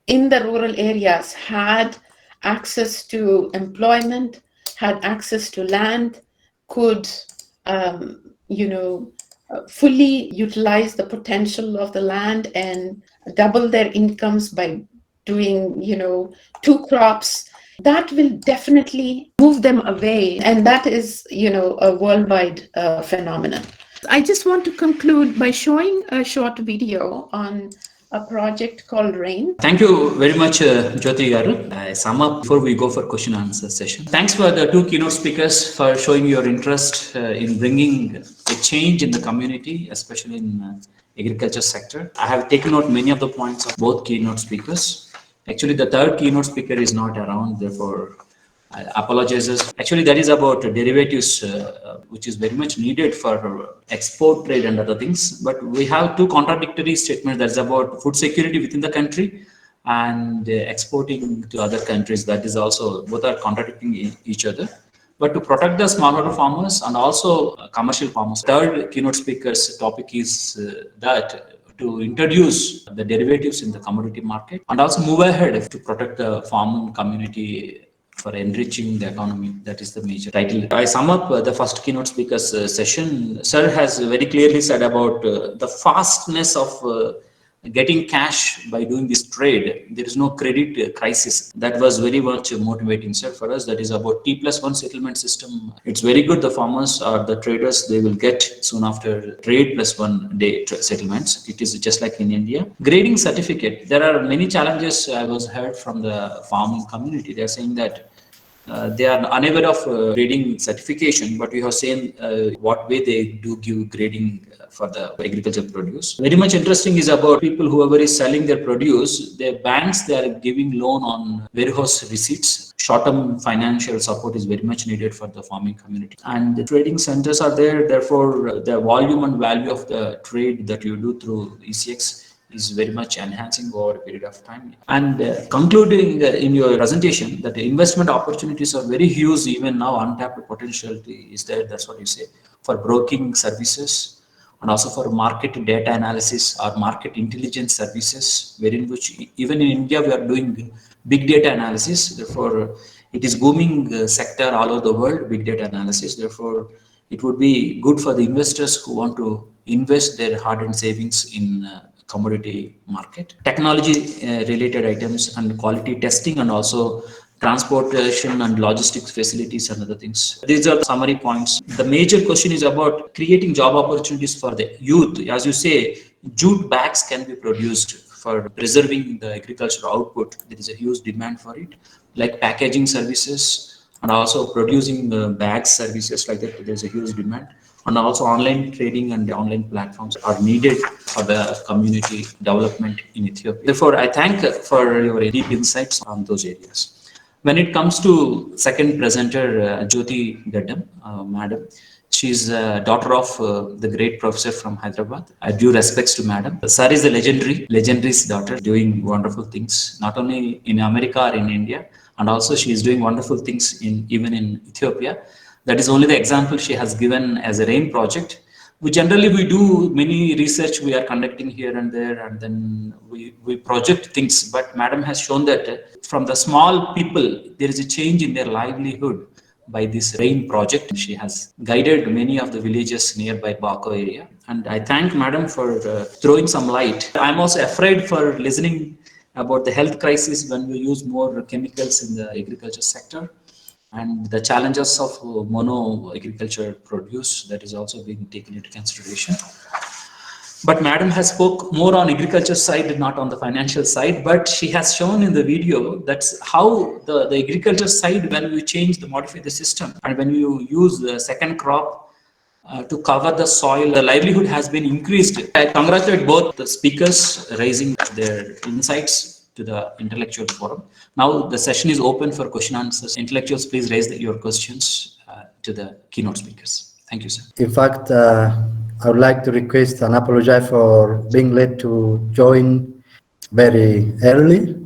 in the rural areas had access to employment, had access to land, could, fully utilize the potential of the land and double their incomes by doing, 2 crops, that will definitely move them away. And that is, a worldwide phenomenon. I just want to conclude by showing a short video on a project called RAIN. Thank you very much, Jyoti Garu. I sum up before we go for question and answer session. Thanks for the 2 keynote speakers for showing your interest in bringing a change in the community, especially in agriculture sector. I have taken note many of the points of both keynote speakers. Actually, the 3rd keynote speaker is not around, therefore I apologize. Actually, that is about derivatives, which is very much needed for export trade and other things. But we have 2 contradictory statements. That's about food security within the country and exporting to other countries. That is also, both are contradicting each other. But to protect the smallholder farmers and also commercial farmers. 3rd keynote speaker's topic is that to introduce the derivatives in the commodity market and also move ahead to protect the farming community for enriching the economy. That is the major title. I sum up the first keynote speaker's session. Sir has very clearly said about the fastness of getting cash by doing this trade. There is no credit crisis. That was very much motivating, sir, for us. That is about T+1 settlement system. It's very good. The farmers or the traders, they will get soon after trade plus 1 day settlements. It is just like in India. Grading certificate. There are many challenges I was heard from the farming community. They are saying that they are unaware of grading certification, but we have seen what way they do give grading for the agricultural produce. Very much interesting is about people, whoever is selling their produce, their banks, they are giving loan on warehouse receipts. Short-term financial support is very much needed for the farming community. And the trading centers are there, therefore the volume and value of the trade that you do through ECX is very much enhancing over a period of time. And concluding in your presentation that the investment opportunities are very huge, even now untapped potential is there, that's what you say, for broking services and also for market data analysis or market intelligence services, wherein which even in India we are doing big data analysis. Therefore, it is booming sector all over the world, big data analysis. Therefore, it would be good for the investors who want to invest their hard-earned savings in commodity market. Technology related items and quality testing and also transportation and logistics facilities and other things. These are the summary points. The major question is about creating job opportunities for the youth. As you say, jute bags can be produced for preserving the agricultural output. There is a huge demand for it, like packaging services and also producing bags services like that. There's a huge demand. And also online trading and the online platforms are needed for the community development in Ethiopia. Therefore, I thank for your deep insights on those areas. When it comes to second presenter, Jyoti Gaddam, madam, she's a daughter of the great professor from Hyderabad. I due respects to madam. Sir is a legendary's daughter, doing wonderful things, not only in America or in India, and also she is doing wonderful things even in Ethiopia. That is only the example she has given as a RAIN project. We do many research we are conducting here and there, and then we project things. But madam has shown that from the small people, there is a change in their livelihood by this RAIN project. She has guided many of the villages nearby Bako area. And I thank madam for throwing some light. I'm also afraid for listening about the health crisis when we use more chemicals in the agriculture sector, and the challenges of mono agriculture produce, that is also being taken into consideration. But madam has spoke more on agriculture side, not on the financial side, but she has shown in the video that's how the agriculture side, when we change the modify the system and when you use the second crop to cover the soil, the livelihood has been increased. I congratulate both the speakers raising their insights to the intellectual forum. Now the session is open for question answers. Intellectuals, please raise your questions to the keynote speakers. Thank you, sir. In fact, I would like to request and apologize for being late to join very early.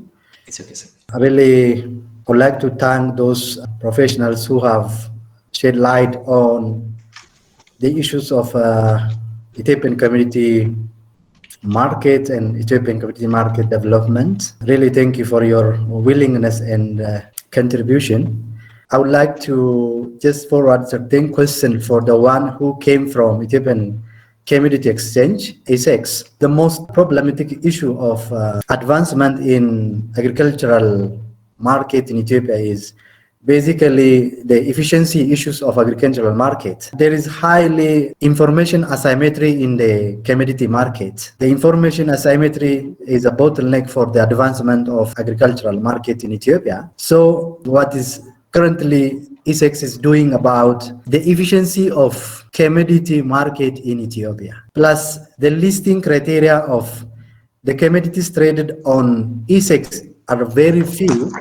It's okay, sir. I really would like to thank those professionals who have shed light on the issues of Ethiopian community market and Ethiopian community market development. Really thank you for your willingness and contribution. I would like to just forward certain questions for the one who came from Ethiopian Commodity Exchange, ESEX. The most problematic issue of advancement in agricultural market in Ethiopia is basically the efficiency issues of agricultural market. There is highly information asymmetry in the commodity market. The information asymmetry is a bottleneck for the advancement of agricultural market in Ethiopia. So what is currently ESEX is doing about the efficiency of commodity market in Ethiopia, plus the listing criteria of the commodities traded on ESEX are very few.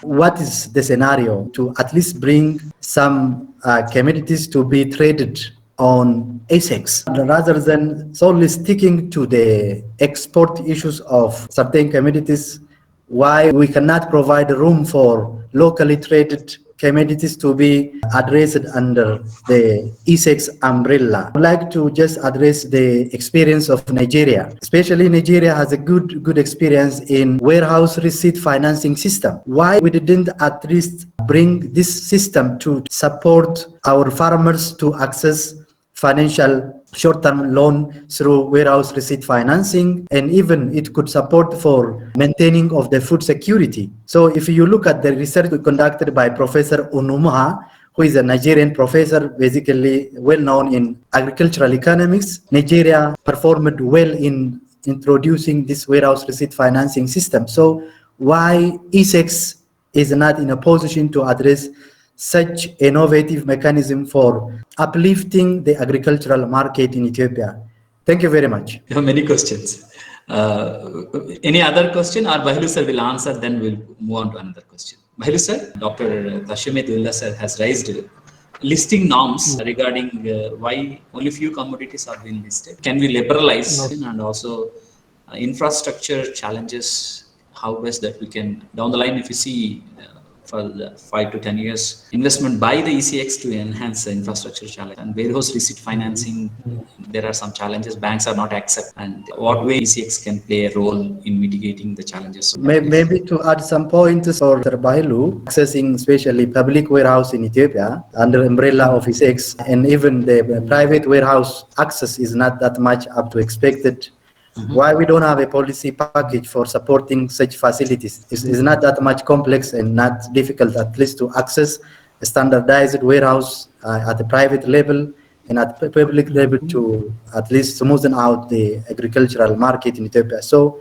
What is the scenario to at least bring some commodities to be traded on ESEX rather than solely sticking to the export issues of certain commodities? Why we cannot provide room for locally traded commodities to be addressed under the ESEX umbrella? I'd like to just address the experience of Nigeria. Especially Nigeria has a good experience in warehouse receipt financing system. Why we didn't at least bring this system to support our farmers to access financial short-term loan through warehouse receipt financing, and even it could support for maintaining of the food security. So if you look at the research conducted by Professor Onumuha, who is a Nigerian professor, basically well known in agricultural economics, Nigeria performed well in introducing this warehouse receipt financing system. So why ESEX is not in a position to address such innovative mechanism for uplifting the agricultural market in Ethiopia? Thank you very much. You have many questions. Any other question, or Bahilu sir will answer, then we'll move on to another question. Bahilu sir, Dr. Tashimedullah sir has raised listing norms regarding why only few commodities are being listed. Can we liberalize? And also infrastructure challenges, how best that we can, down the line, if you see for the 5 to 10 years, investment by the ECX to enhance the infrastructure challenge. And warehouse receipt financing, there are some challenges. Banks are not accept. And what way ECX can play a role in mitigating the challenges? Maybe to add some points for Dr. Bahilu, accessing especially public warehouse in Ethiopia under umbrella of ECX, and even the private warehouse access is not that much up to expected. Why we don't have a policy package for supporting such facilities is not that much complex and not difficult, at least to access a standardized warehouse at the private level and at the public level to at least smoothen out the agricultural market in Ethiopia. So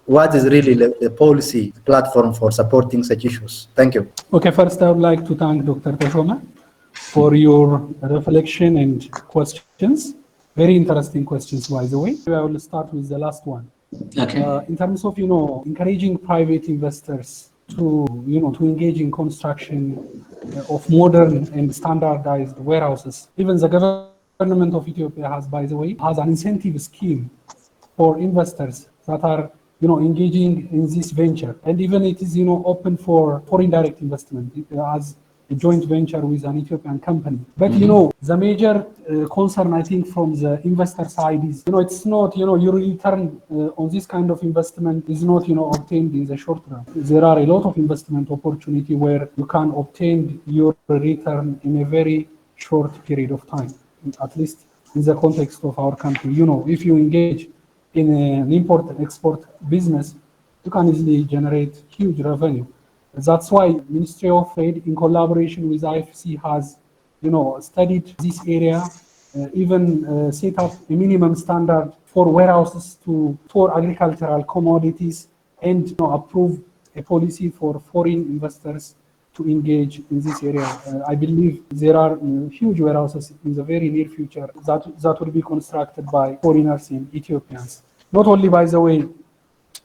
what is really the policy platform for supporting such issues? Thank you. Okay, first I would like to thank Dr. Tashoma for your reflection and questions. Very interesting questions, by the way. I will start with the last one. Okay. In terms of, encouraging private investors to, to engage in construction of modern and standardized warehouses. Even the government of Ethiopia has, by the way, has an incentive scheme for investors that are, engaging in this venture. And even it is, open for foreign direct investment as a joint venture with an Ethiopian company. But, the major concern, I think, from the investor side is, it's not, your return on this kind of investment is not, obtained in the short run. There are a lot of investment opportunity where you can obtain your return in a very short period of time, at least in the context of our country. If you engage in an import and export business, you can easily generate huge revenue. That's why Ministry of Trade, in collaboration with IFC, has, studied this area, even set up a minimum standard for warehouses for agricultural commodities, and approve a policy for foreign investors to engage in this area. I believe there are huge warehouses in the very near future that will be constructed by foreigners and Ethiopians. Not only, by the way,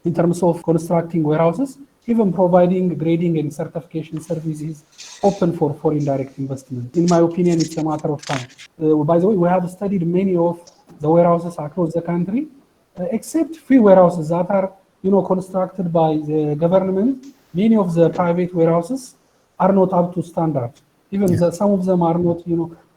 in terms of constructing warehouses, even providing grading and certification services open for foreign direct investment. In my opinion, it's a matter of time. By the way, we have studied many of the warehouses across the country, except few warehouses that are, constructed by the government. Many of the private warehouses are not up to standard. Even some of them are not,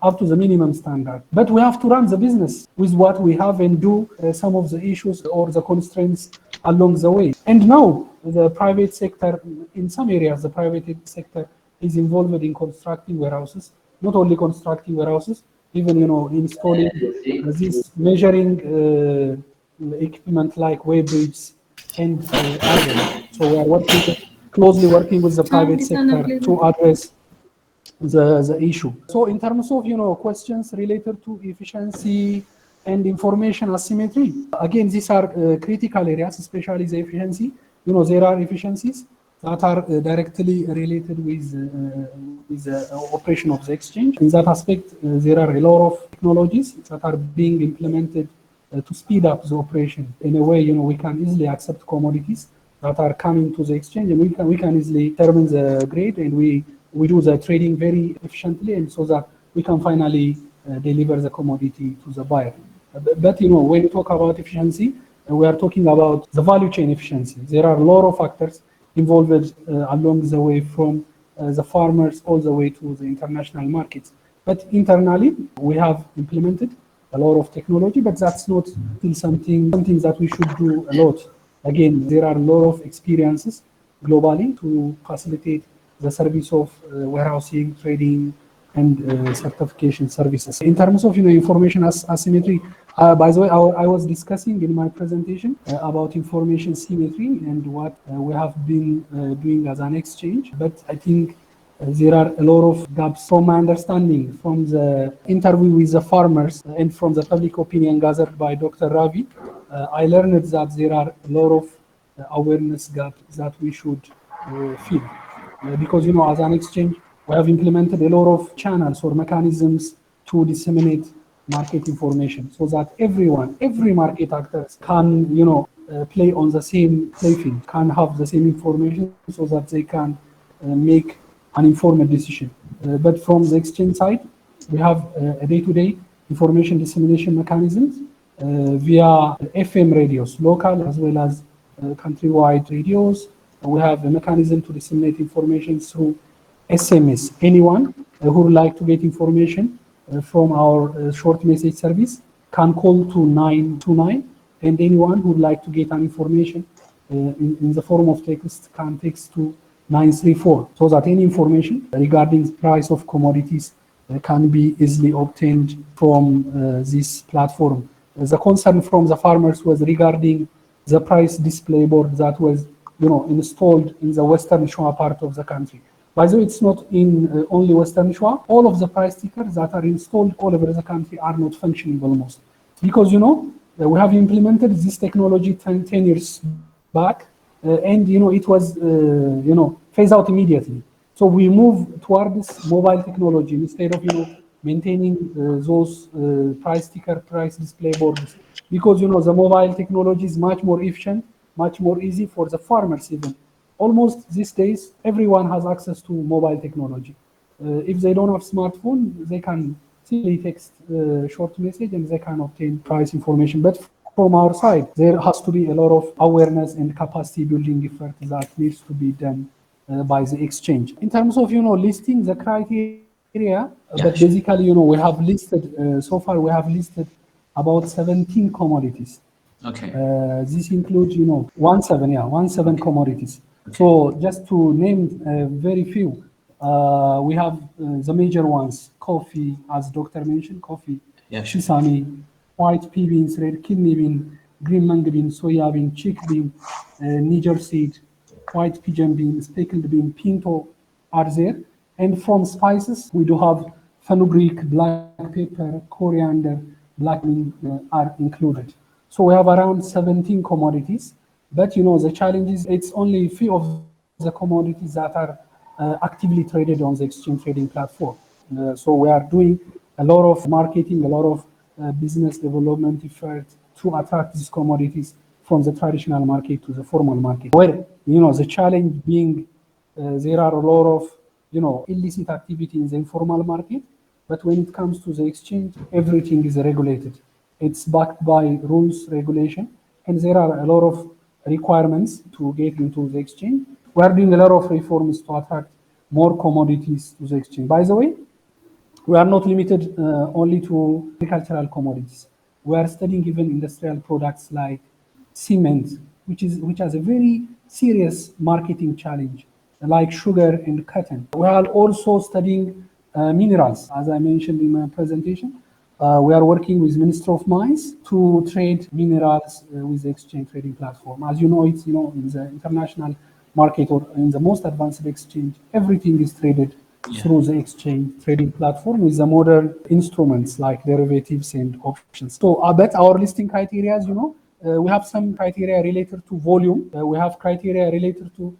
up to the minimum standard. But we have to run the business with what we have and do some of the issues or the constraints along the way. And now the private sector, in some areas, the private sector is involved in constructing warehouses, not only constructing warehouses, even, installing this measuring equipment like weighbridges and others. So we are closely working with the private sector to address the issue. So in terms of, questions related to efficiency and information asymmetry, again, these are critical areas, especially the efficiency. There are efficiencies that are directly related with the operation of the exchange. In that aspect, there are a lot of technologies that are being implemented to speed up the operation. In a way, we can easily accept commodities that are coming to the exchange, and we can easily determine the grade, and we do the trading very efficiently, and so that we can finally deliver the commodity to the buyer. But when we talk about efficiency, we are talking about the value chain efficiency. There are a lot of factors involved along the way, from the farmers all the way to the international markets. But internally, we have implemented a lot of technology, but that's not still something that we should do a lot. Again, there are a lot of experiences globally to facilitate the service of warehousing, trading, and certification services. In terms of information asymmetry, by the way, I was discussing in my presentation about information symmetry and what we have been doing as an exchange. But I think there are a lot of gaps from my understanding from the interview with the farmers and from the public opinion gathered by Dr. Ravi. I learned that there are a lot of awareness gaps that we should fill. Because, as an exchange, we have implemented a lot of channels or mechanisms to disseminate market information, so that every market actor can, play on the same playfield, can have the same information, so that they can make an informed decision. But from the exchange side, we have a day-to-day information dissemination mechanisms via FM radios, local as well as countrywide radios. We have a mechanism to disseminate information through SMS. Anyone who would like to get information from our short message service can call to 929, and anyone who would like to get an information in the form of text can text to 934, so that any information regarding the price of commodities can be easily obtained from this platform. The concern from the farmers was regarding the price display board that was installed in the Western Shua part of the country. By the way, it's not in only Western Shua. All of the price stickers that are installed all over the country are not functioning almost. Because, we have implemented this technology 10 years back, and, it was, phased out immediately. So we move toward this mobile technology instead of maintaining those price sticker, price display boards, because the mobile technology is much more efficient, much more easy for the farmers even. Almost these days, everyone has access to mobile technology. If they don't have smartphone, they can simply text short message and they can obtain price information. But from our side, there has to be a lot of awareness and capacity building effort that needs to be done by the exchange. In terms of listing the criteria, but sure. basically we have listed so far we have listed about 17 commodities. Okay. This includes 17 Okay. commodities. Okay. So just to name very few, we have the major ones: coffee, as Doctor mentioned, coffee, Yeah, sure. sesame, white pea beans, red kidney bean, green mung bean, soya bean, chick bean, Niger seed, white pigeon bean, speckled bean, pinto are there. And from spices, we do have fenugreek, black pepper, coriander, black bean are included. So we have around 17 commodities. But the challenge is it's only a few of the commodities that are actively traded on the exchange trading platform. So we are doing a lot of marketing, a lot of business development effort to attract these commodities from the traditional market to the formal market. Where the challenge being there are a lot of illicit activity in the informal market, but when it comes to the exchange, everything is regulated. It's backed by rules, regulation, and there are a lot of requirements to get into the exchange. We are doing a lot of reforms to attract more commodities to the exchange. By the way, we are not limited only to agricultural commodities. We are studying even industrial products like cement, which has a very serious marketing challenge, like sugar and cotton. We are also studying minerals, as I mentioned in my presentation. We are working with Ministry of Mines to trade minerals with the exchange trading platform. As you know, it's in the international market or in the most advanced exchange, everything is traded through the exchange trading platform with the modern instruments like derivatives and options. So, but our listing criteria, we have some criteria related to volume. We have criteria related to,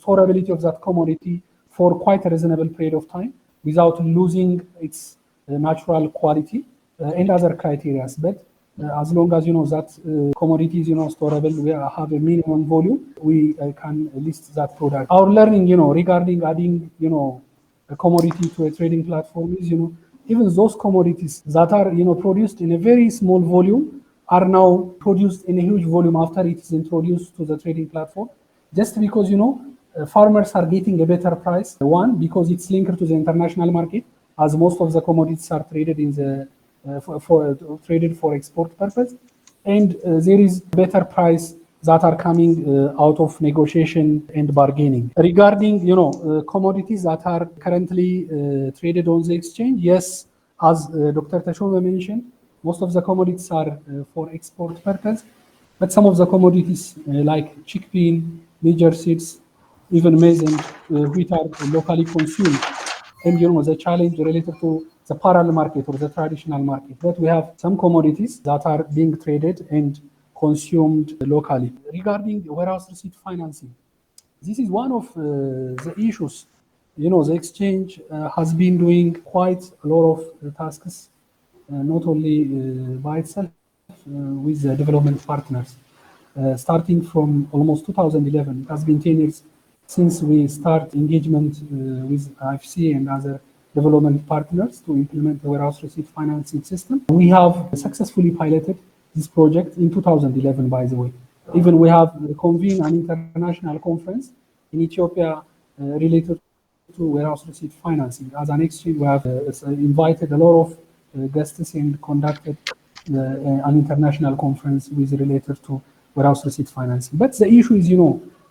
storability of that commodity for quite a reasonable period of time without losing its natural quality and other criteria. But as long as that commodity is storable, we have a minimum volume, we can list that product. Our learning regarding adding a commodity to a trading platform is even those commodities that are produced in a very small volume are now produced in a huge volume after it is introduced to the trading platform, just because farmers are getting a better price. One, because it's linked to the international market, as most of the commodities are traded in the traded for export purpose, and there is better price that are coming out of negotiation and bargaining. Regarding commodities that are currently traded on the exchange, yes, as Dr. Tashova mentioned, most of the commodities are for export purpose, but some of the commodities like chickpea, Niger seeds, even maize and wheat are locally consumed. And the challenge related to the parallel market or the traditional market. But we have some commodities that are being traded and consumed locally. Regarding warehouse receipt financing, this is one of the issues. The exchange has been doing quite a lot of tasks, not only by itself, with the development partners. Starting from almost 2011, it has been 10 years since we start engagement with IFC and other development partners to implement the warehouse receipt financing system. We have successfully piloted this project in 2011, by the way. Even we have convened an international conference in Ethiopia related to warehouse receipt financing. As an exchange, we have invited a lot of guests and conducted an international conference with related to warehouse receipt financing. But the issue is,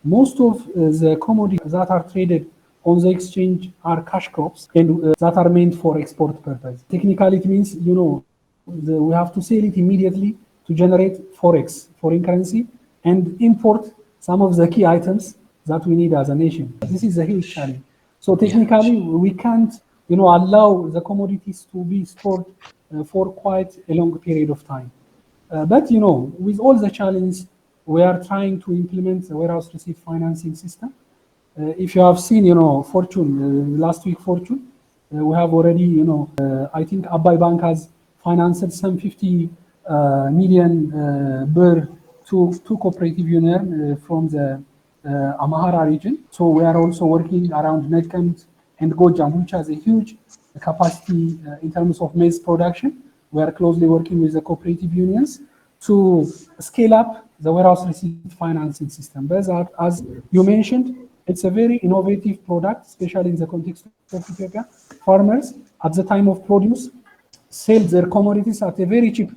most of the commodities that are traded on the exchange are cash crops and that are meant for export purpose. Technically, it means, we have to sell it immediately to generate forex, foreign currency, and import some of the key items that we need as a nation. This is a huge challenge. So technically, we can't, allow the commodities to be stored for quite a long period of time. But with all the challenges, we are trying to implement the warehouse receipt financing system If you have seen, Fortune, last week Fortune, we have already, I think Abai Bank has financed some 50 million birr to cooperative union from the Amhara region. So we are also working around Nedkant and Gojam, which has a huge capacity in terms of maize production. We are closely working with the cooperative unions to scale up the warehouse receipt financing system. But as you mentioned, it's a very innovative product, especially in the context of Ethiopia. Farmers, at the time of produce, sell their commodities at a very cheap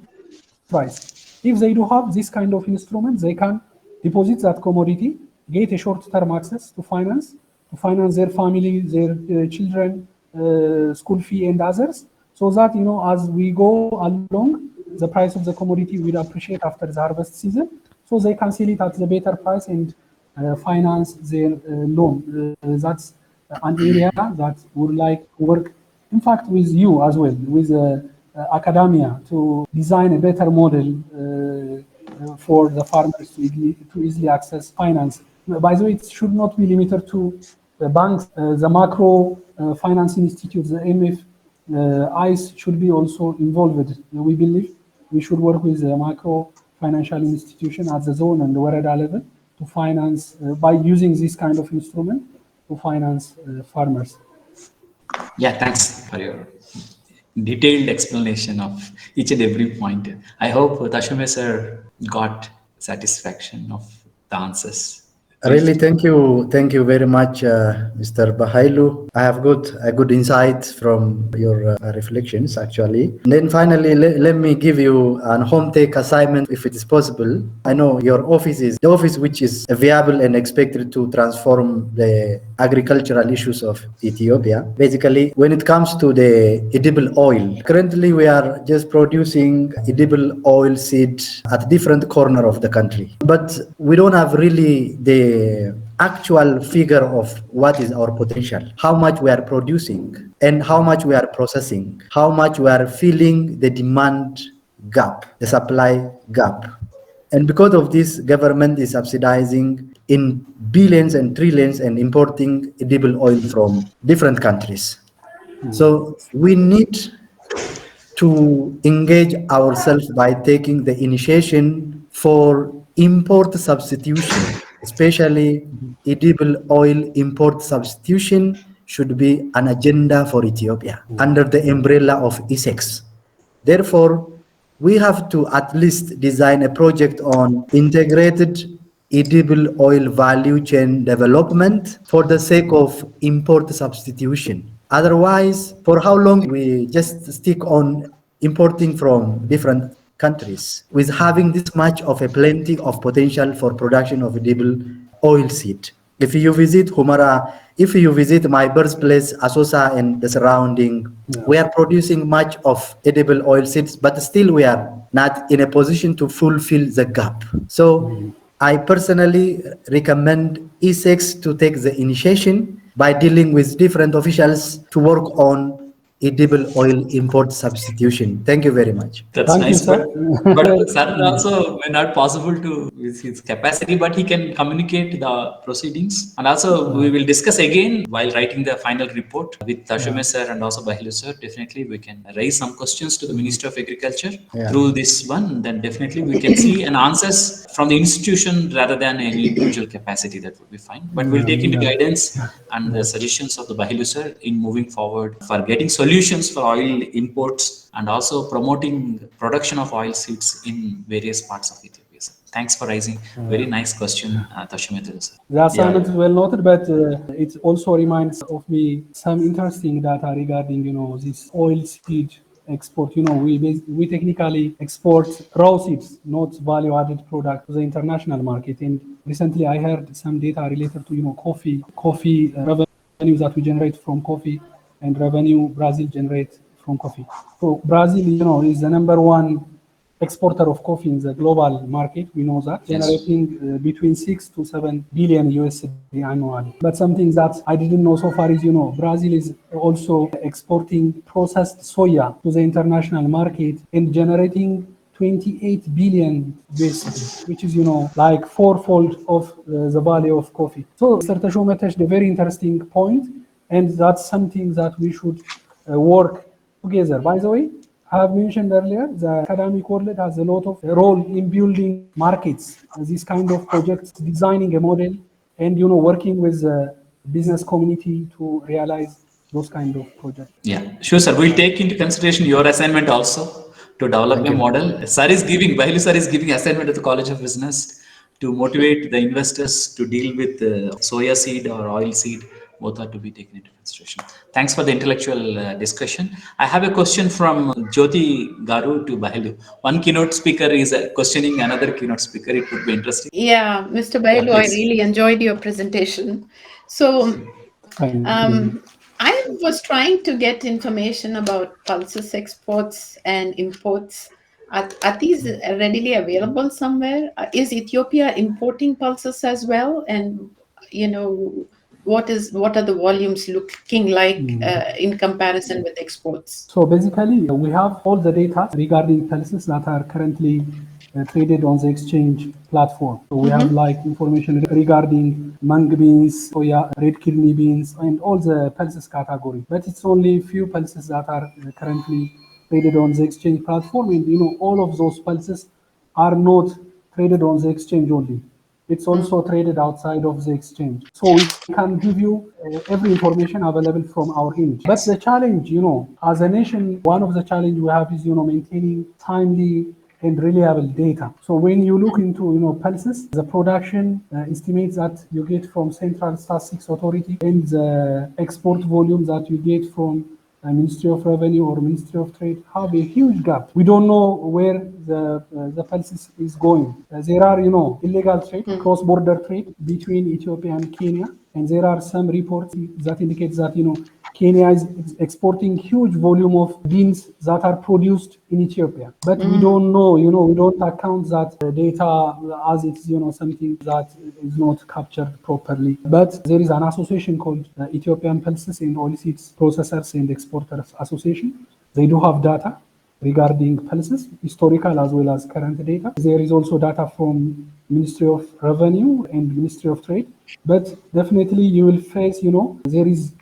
price. If they do have this kind of instrument, they can deposit that commodity, get a short-term access to finance their family, their children, school fee and others, so that, as we go along, the price of the commodity will appreciate after the harvest season, so they can sell it at the better price and finance their loan. That's an area that would like to work, in fact, with you as well, with academia, to design a better model for the farmers to easily access finance. By the way, it should not be limited to the banks, the macro financing institutes, the MF, ICE should be also involved. We believe we should work with the macro financial institution at the zone and the Warada level to finance, by using this kind of instrument, to finance farmers. Yeah, thanks for your detailed explanation of each and every point. I hope Tashume sir got satisfaction of the answers. Really, thank you very much, Mr. Bahailu. I have got a good insight from your reflections, actually. And then finally, let me give you an home take assignment, if it is possible. I know your office is the office which is viable and expected to transform the agricultural issues of Ethiopia. Basically, when it comes to the edible oil, currently we are just producing edible oil seed at different corner of the country, but we don't have really the actual figure of what is our potential, how much we are producing and how much we are processing, how much we are filling the demand gap, the supply gap. And because of this, government is subsidizing in billions and trillions and importing edible oil from different countries. So we need to engage ourselves by taking the initiation for import substitution, especially edible oil import substitution should be an agenda for Ethiopia under the umbrella of ESEX. Therefore, we have to at least design a project on integrated edible oil value chain development for the sake of import substitution. Otherwise, for how long we just stick on importing from different countries with having this much of a plenty of potential for production of edible oil seed? If you visit Humara, if you visit my birthplace, Asosa and the surrounding, we are producing much of edible oil seeds, but still we are not in a position to fulfill the gap. So I personally recommend ESEX to take the initiation by dealing with different officials to work on edible oil import substitution. Thank you very much. That's Thank you, nice, sir. but sir also may not possible to with his capacity, but he can communicate the proceedings. And also we will discuss again while writing the final report with Tashume sir and also Bahilu sir. Definitely we can raise some questions to the Minister of Agriculture through this one. Then definitely we can see an answers from the institution rather than any individual capacity. That would be fine. But we'll take into guidance and the suggestions of the Bahilu sir in moving forward for getting solutions for oil imports and also promoting production of oil seeds in various parts of Ethiopia. Thanks for raising very nice question, Tashume sir. The assignment is well noted, but it also reminds of me some interesting data regarding, this oil seed export. We technically export raw seeds, not value-added product, to the international market. And recently, I heard some data related to, coffee revenue that we generate from coffee and revenue Brazil generates from coffee. So Brazil, is the number one exporter of coffee in the global market. We know that, generating between 6 to 7 billion USD annually. But something that I didn't know so far is, Brazil is also exporting processed soya to the international market and generating 28 billion USD, which is, like fourfold of the value of coffee. So Mr. Tashome touched a very interesting point, and that's something that we should work together. By the way, I have mentioned earlier, the academic world has a lot of role in building markets, these kind of projects, designing a model, and working with the business community to realize those kind of projects. Yeah, sure, sir. We'll take into consideration your assignment also to develop Thank a you. model. Bahilu sir is giving assignment at the College of Business to motivate the investors to deal with soya seed or oil seed. Both are to be taken into consideration. Thanks for the intellectual discussion. I have a question from Jyoti Garu to Bahilu. One keynote speaker is questioning another keynote speaker. It would be interesting. Yeah, Mr. Yeah, Bailu, I please. really enjoyed your presentation. So Thank you. I was trying to get information about pulses exports and imports. Are these readily available somewhere? Is Ethiopia importing pulses as well? And what are the volumes looking like in comparison with exports? So basically, we have all the data regarding pulses that are currently traded on the exchange platform. So we have like information regarding mung beans, soya, red kidney beans, and all the pulses category. But it's only few pulses that are currently traded on the exchange platform, and all of those pulses are not traded on the exchange only. It's also traded outside of the exchange. So we can give you every information available from our end. But the challenge, as a nation, one of the challenge we have is, maintaining timely and reliable data. So when you look into, pulses, the production estimates that you get from Central Statistics Authority and the export volume that you get from Ministry of Revenue or Ministry of Trade have a huge gap. We don't know where the pulses is going. There are, illegal trade, cross-border trade between Ethiopia and Kenya, and there are some reports that indicate that, Kenya is exporting huge volume of beans that are produced in Ethiopia. But we don't know, we don't account that data as it's, something that is not captured properly. But there is an association called Ethiopian Pulses and Oilseeds Processors and Exporters Association. They do have data regarding pulses, historical as well as current data. There is also data from Ministry of Revenue and Ministry of Trade. But definitely you will face, there is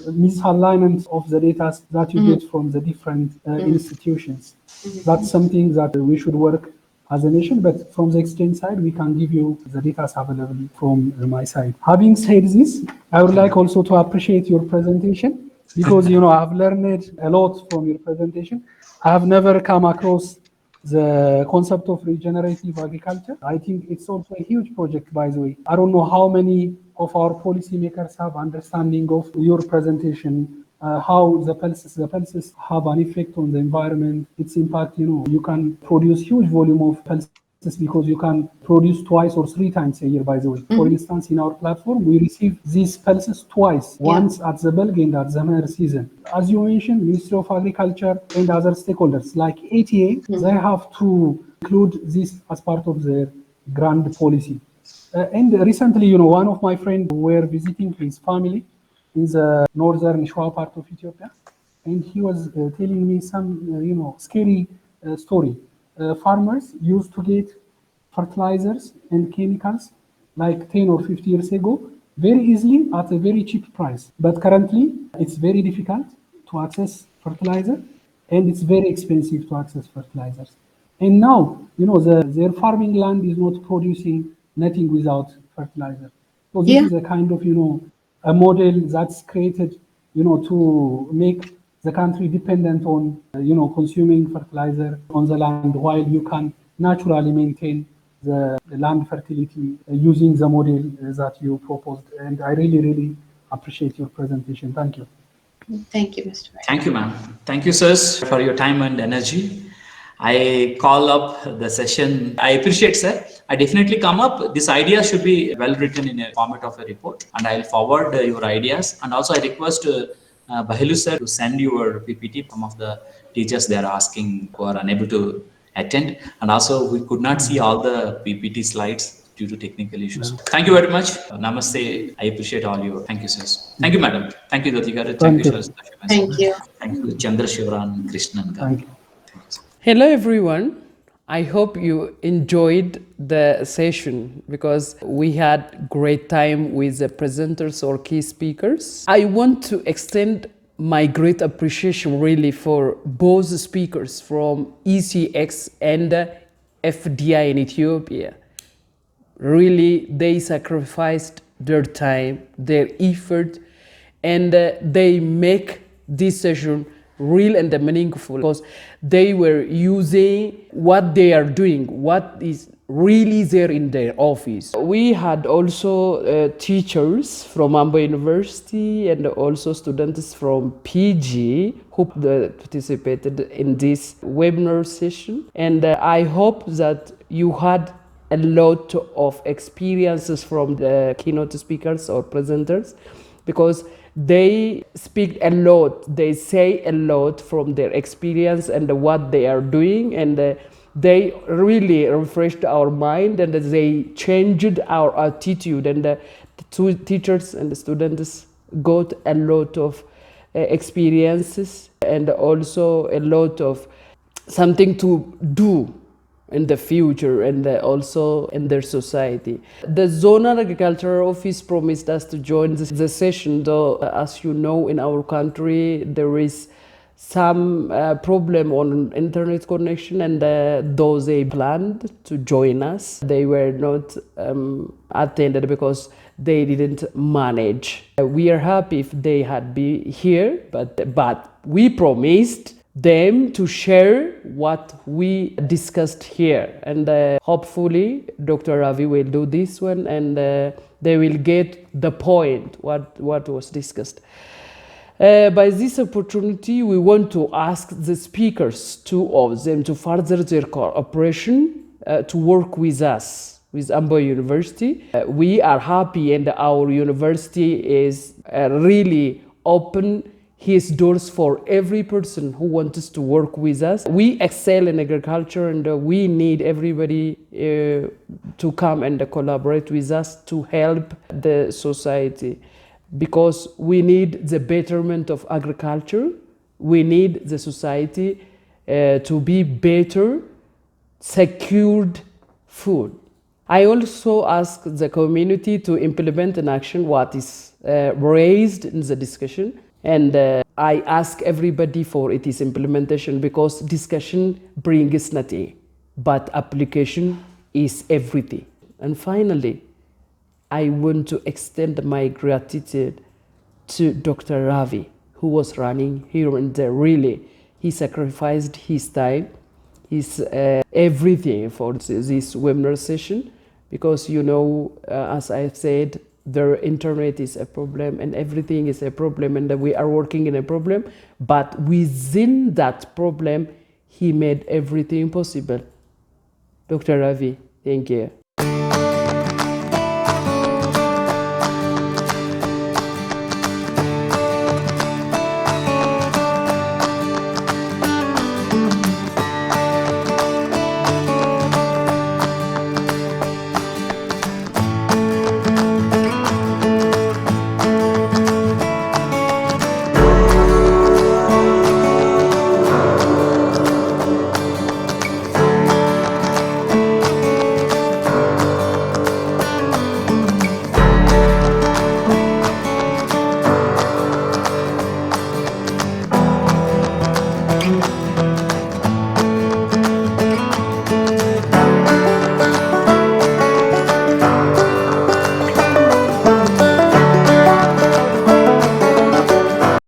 misalignment of the data that you get from the different institutions. That's something that we should work as a nation, but from the exchange side, we can give you the data available from my side. Having said this, I would like also to appreciate your presentation because, I've learned a lot from your presentation. I have never come across the concept of regenerative agriculture. I think it's also a huge project, by the way. I don't know how many of our policymakers have understanding of your presentation, how the pulses have an effect on the environment, its impact. You can produce huge volume of pulses because you can produce twice or three times a year, by the way. For instance, in our platform, we receive these pulses twice, once at the bulk and at the mare season. As you mentioned, Ministry of Agriculture and other stakeholders like ATA, they have to include this as part of their grand policy. And recently, one of my friends were visiting his family in the northern Shwa part of Ethiopia, and he was telling me some, scary story. Farmers used to get fertilizers and chemicals like 10 or 50 years ago very easily at a very cheap price. But currently, it's very difficult to access fertilizer, and it's very expensive to access fertilizers. And now, their farming land is not producing nothing without fertilizer. So this is a kind of, a model that's created, to make the country dependent on, consuming fertilizer on the land while you can naturally maintain the land fertility using the model that you proposed. And I really, really appreciate your presentation. Thank you. Thank you, Mr. Bailu. Thank you, ma'am. Thank you, sirs, for your time and energy. I call up the session. I appreciate, sir. I definitely come up. This idea should be well written in a format of a report, and I'll forward your ideas. And also, I request Bahilu sir to send your PPT. Some of the teachers they are asking who are unable to attend, and also we could not see all the PPT slides due to technical issues. Thank you very much. Namaste. I appreciate all your. Thank you, sirs. Thank you, madam. Thank you, Doti garu. Thank you, sir. Thank you. Thank you, Chandra Shivaran Krishnan garu. Thank you. Hello everyone, I hope you enjoyed the session because we had great time with the presenters or key speakers. I want to extend my great appreciation really for both speakers from ECX and FDI in Ethiopia. Really, they sacrificed their time, their effort, and they make this session real and meaningful because they were using what they are doing, what is really there in their office. We had also teachers from Ambo University and also students from PG who participated in this webinar session. And I hope that you had a lot of experiences from the keynote speakers or presenters because they speak a lot, they say a lot from their experience and what they are doing, and they really refreshed our mind and they changed our attitude, and the two teachers and the students got a lot of experiences and also a lot of something to do in the future and also in their society. The zonal agricultural office promised us to join the session, though as you know in our country there is some problem on internet connection, and though they planned to join us, they were not attended because they didn't manage. We are happy if they had been here, but we promised them to share what we discussed here, and hopefully Dr. Ravi will do this one, and they will get the point what was discussed. By this opportunity, we want to ask the speakers, two of them, to further their cooperation to work with us, with Ambo University. We are happy, and our university is really open his doors for every person who wants to work with us. We excel in agriculture, and we need everybody to come and collaborate with us to help the society, because we need the betterment of agriculture. We need the society to be better, secured food. I also ask the community to implement in action what is raised in the discussion, and I ask everybody for its implementation, because discussion brings nothing, but application is everything. And finally, I want to extend my gratitude to Dr. Ravi, who was running here and there. Really, he sacrificed his time, his everything for this webinar session, because you know, as I said, their internet is a problem and everything is a problem, and we are working in a problem, but within that problem, he made everything possible. Dr. Ravi, thank you.